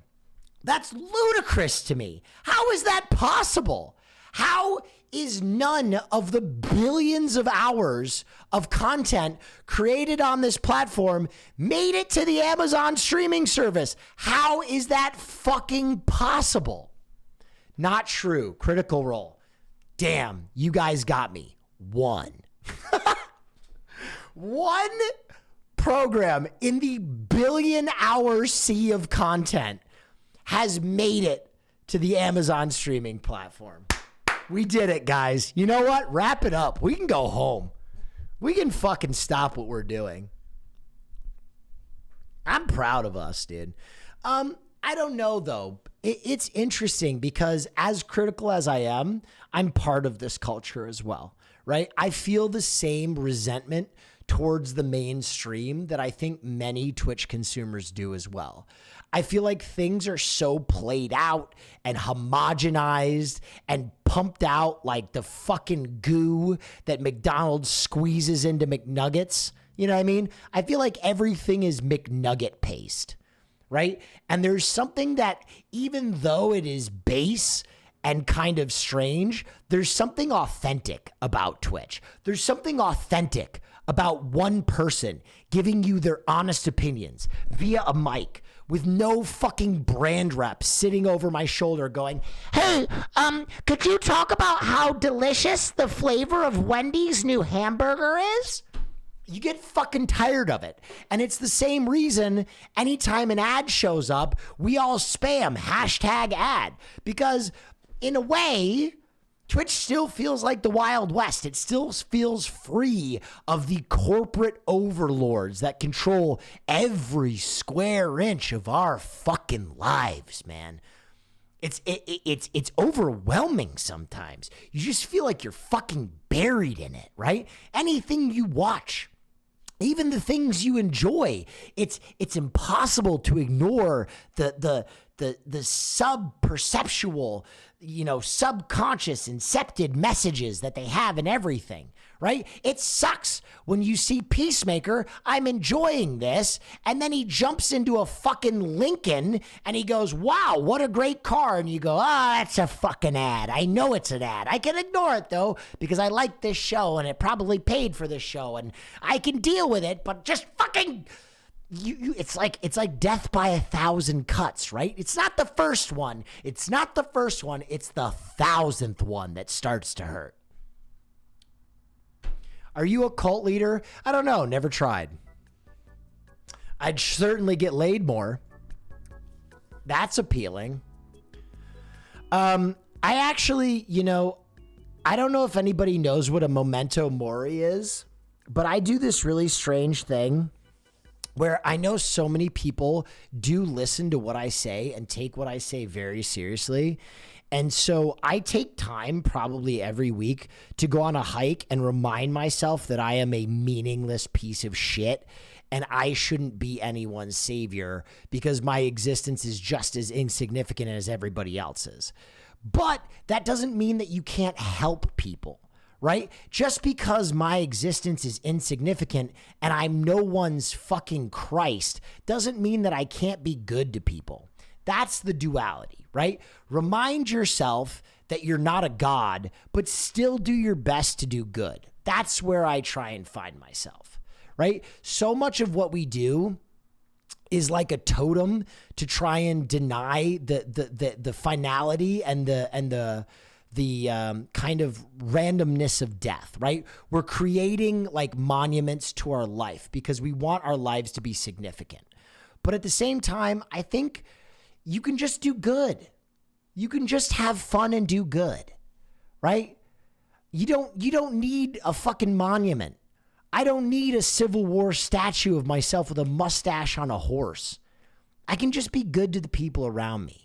That's ludicrous to me. How is that possible? How is none of the billions of hours of content created on this platform made it to the Amazon streaming service? How is that fucking possible? Not true. Critical Role. Damn, you guys got me. One program in the billion-hour sea of content has made it to the Amazon streaming platform. We did it, guys. You know what? Wrap it up. We can go home. We can fucking stop what we're doing. I'm proud of us, dude. I don't know, though. It's interesting because as critical as I am, I'm part of this culture as well, right? I feel the same resentment towards the mainstream that I think many Twitch consumers do as well. I feel like things are so played out and homogenized and pumped out like the fucking goo that McDonald's squeezes into McNuggets. You know what I mean? I feel like everything is McNugget paste, right? And there's something that even though it is base and kind of strange, there's something authentic about Twitch. There's something authentic about one person giving you their honest opinions via a mic with no fucking brand rep sitting over my shoulder going, hey, could you talk about how delicious the flavor of Wendy's new hamburger is? You get fucking tired of it. And it's the same reason anytime an ad shows up, we all spam #ad. Because in a way, Twitch still feels like the Wild West. It still feels free of the corporate overlords that control every square inch of our fucking lives, man. It's overwhelming sometimes. You just feel like you're fucking buried in it, right? Anything you watch, even the things you enjoy, it's impossible to ignore the sub-perceptual, subconscious incepted messages that they have in everything, right? It sucks when you see Peacemaker, I'm enjoying this, and then he jumps into a fucking Lincoln and he goes, wow, what a great car. And you go, that's a fucking ad. I know it's an ad. I can ignore it though, because I like this show and it probably paid for this show and I can deal with it, but just fucking... It's like death by 1,000 cuts, right? It's not the first one. It's not the first one. It's the 1,000th one that starts to hurt. Are you a cult leader? I don't know. Never tried. I'd certainly get laid more. That's appealing. I actually, I don't know if anybody knows what a memento mori is, but I do this really strange thing where I know so many people do listen to what I say and take what I say very seriously. And so I take time probably every week to go on a hike and remind myself that I am a meaningless piece of shit and I shouldn't be anyone's savior because my existence is just as insignificant as everybody else's. But that doesn't mean that you can't help people. Right? Just because my existence is insignificant and I'm no one's fucking Christ doesn't mean that I can't be good to people. That's the duality, right? Remind yourself that you're not a god, but still do your best to do good. That's where I try and find myself, right? So much of what we do is like a totem to try and deny the finality and the kind of randomness of death, right? We're creating like monuments to our life because we want our lives to be significant. But at the same time, I think you can just do good. You can just have fun and do good, right? You don't need a fucking monument. I don't need a Civil War statue of myself with a mustache on a horse. I can just be good to the people around me.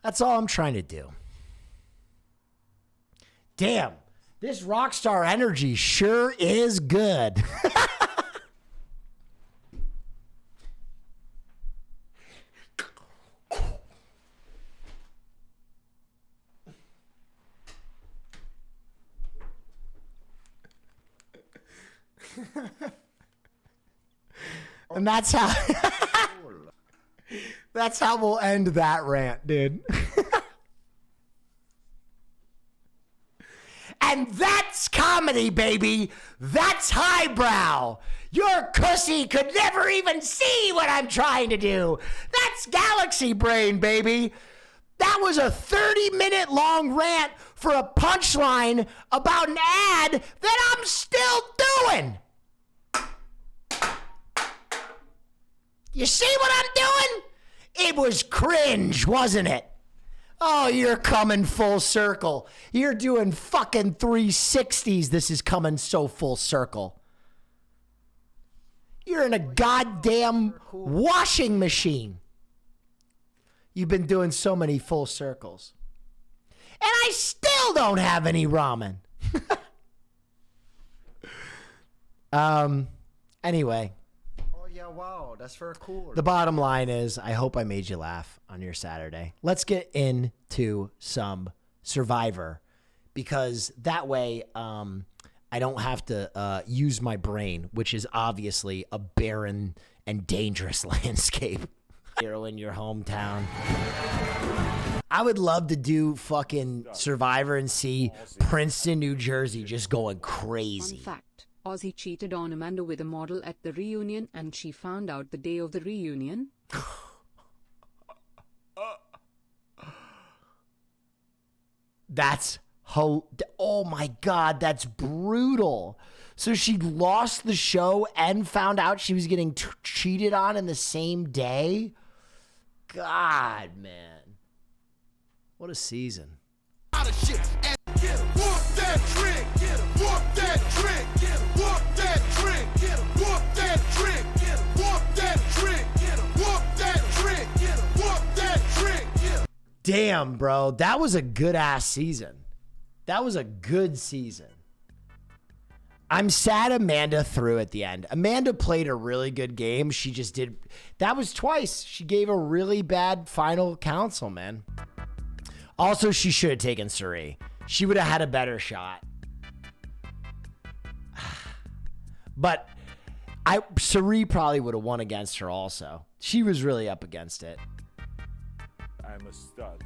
That's all I'm trying to do. Damn, this rockstar energy sure is good. And that's how that's how we'll end that rant, dude. And that's comedy, baby. That's highbrow. Your cussy could never even see what I'm trying to do. That's galaxy brain, baby. That was a 30-minute long rant for a punchline about an ad that I'm still doing. You see what I'm doing? It was cringe, wasn't it? Oh, you're coming full circle. You're doing fucking 360s. This is coming so full circle. You're in a goddamn washing machine. You've been doing so many full circles. And I still don't have any ramen. Anyway. Yeah, wow, that's very cool. The bottom line is, I hope I made you laugh on your Saturday. Let's get into some Survivor, because that way I don't have to use my brain, which is obviously a barren and dangerous landscape. Hero in your hometown. I would love to do fucking Survivor and see Princeton, New Jersey just going crazy. Fun fact, Ozzy cheated on Amanda with a model at the reunion and she found out the day of the reunion. That's oh my God, that's brutal. So she lost the show and found out she was getting cheated on in the same day? God, man. What a season. Damn, bro. That was a good ass season. That was a good season. I'm sad Amanda threw at the end. Amanda played a really good game. She just did. That was twice. She gave a really bad final counsel, man. Also, she should have taken Suri. She would have had a better shot. But Suri probably would have won against her also. She was really up against it. I'm a stud.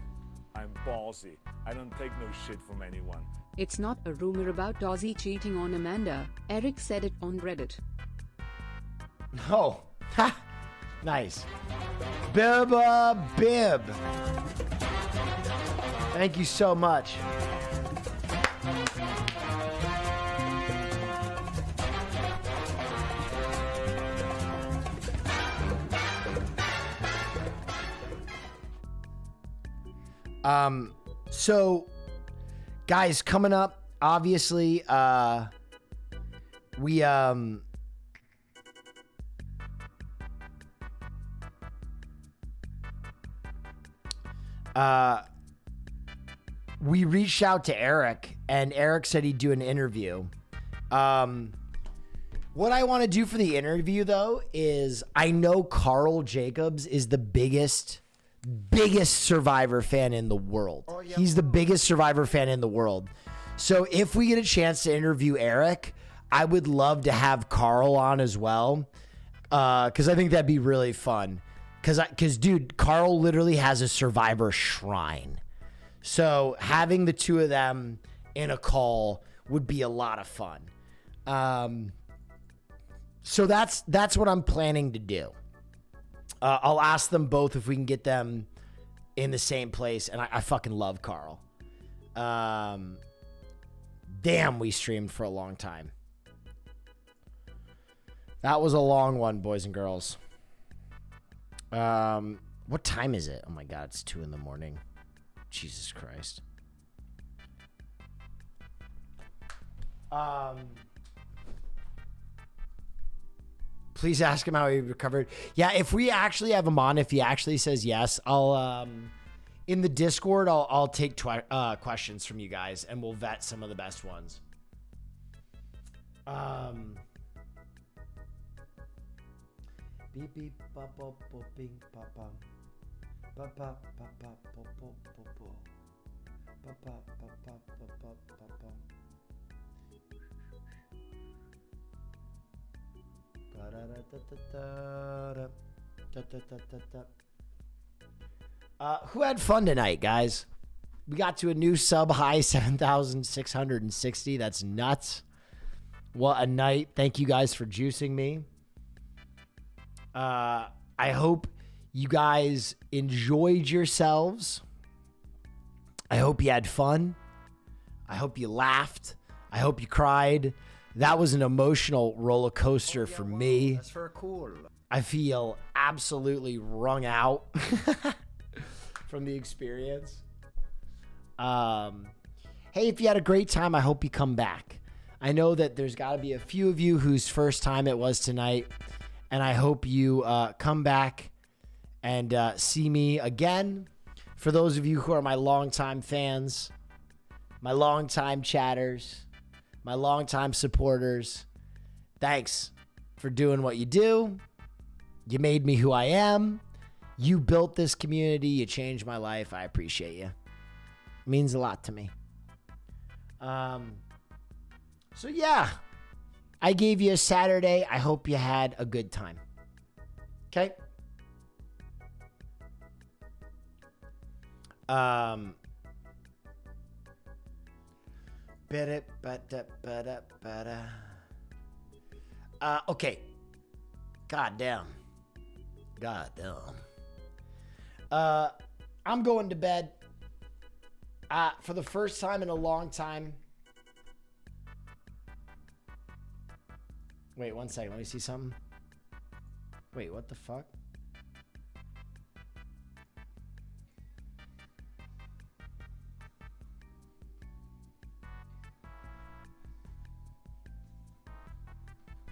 I'm ballsy. I don't take no shit from anyone. It's not a rumor about Ozzy cheating on Amanda. Eric said it on Reddit. Oh, ha! Nice. Bibba Bib. Thank you so much. So guys, coming up, obviously, we reached out to Eric, and Eric said he'd do an interview. What I want to do for the interview, though, is I know Carl Jacobs is the biggest Survivor fan in the world. Oh, yeah. He's the biggest Survivor fan in the world. So if we get a chance to interview Eric, I would love to have Carl on as well, because I think that'd be really fun. Because, dude, Carl literally has a Survivor shrine. So having the two of them in a call would be a lot of fun. So that's what I'm planning to do. I'll ask them both if we can get them in the same place. And I fucking love Carl. Damn, we streamed for a long time. That was a long one, boys and girls. What time is it? Oh my God, it's 2 a.m. Jesus Christ. Please ask him how he recovered. Yeah, if we actually have him on, if he actually says yes, I'll in the Discord, I'll take questions from you guys, and we'll vet some of the best ones. Beep beep pop pop pop bing pop pop pop pop pop pop pop pop pop pop pop pop pop pop. Who had fun tonight, guys? We got to a new sub high, 7,660. That's nuts. What a night. Thank you guys for juicing me. I hope you guys enjoyed yourselves. I hope you had fun. I hope you laughed. I hope you cried. That was an emotional roller coaster for me. That's for cool. I feel absolutely wrung out from the experience. Hey, if you had a great time, I hope you come back. I know that there's got to be a few of you whose first time it was tonight, and I hope you come back and see me again. For those of you who are my longtime fans, my longtime chatters, my longtime supporters, thanks for doing what you do. You made me who I am. You built this community. You changed my life. I appreciate you. It means a lot to me. So yeah, I gave you a Saturday. I hope you had a good time. Okay? Okay. God damn. I'm going to bed. For the first time in a long time. Wait, 1 second. Let me see something. Wait, what the fuck?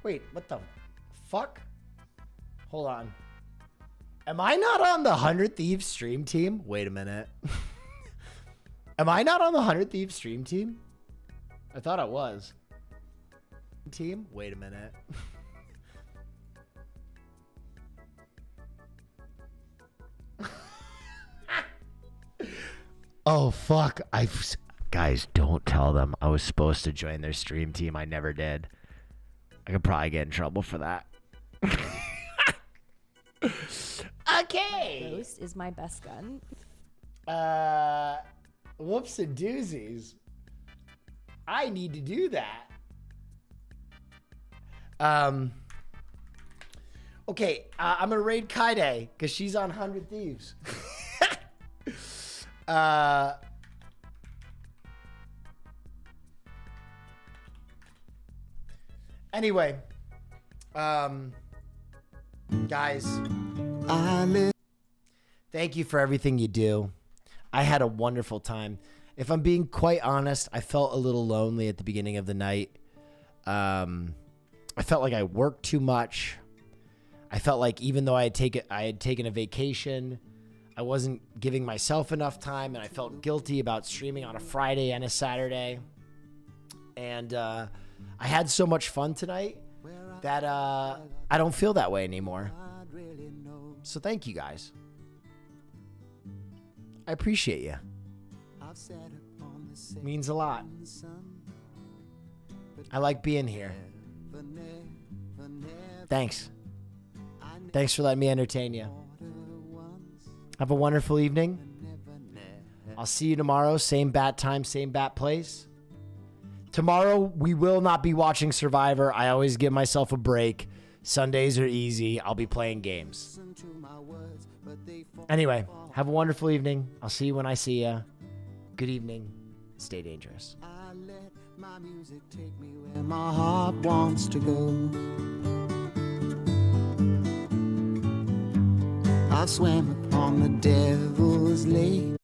Wait, what the fuck? Hold on. Am I not on the 100 Thieves stream team? Wait a minute. Am I not on the 100 Thieves stream team? I thought I was. Team? Wait a minute. Oh, fuck. Guys, don't tell them I was supposed to join their stream team. I never did. I could probably get in trouble for that. Okay. Ghost is my best gun. Whoops and doozies. I need to do that. Okay, I'm gonna raid Kaide because she's on 100 Thieves. Anyway, guys, thank you for everything you do. I had a wonderful time. If I'm being quite honest, I felt a little lonely at the beginning of the night. I felt like I worked too much. I felt like even though I had taken a vacation, I wasn't giving myself enough time, and I felt guilty about streaming on a Friday and a Saturday. And I had so much fun tonight that I don't feel that way anymore. So thank you guys. I appreciate you. It means a lot. I like being here. Thanks. Thanks for letting me entertain you. Have a wonderful evening. I'll see you tomorrow. Same bat time, same bat place. Tomorrow, we will not be watching Survivor. I always give myself a break. Sundays are easy. I'll be playing games. Anyway, have a wonderful evening. I'll see you when I see you. Good evening. Stay dangerous. I let my music take me where my heart wants to go. I swam upon the devil's lake.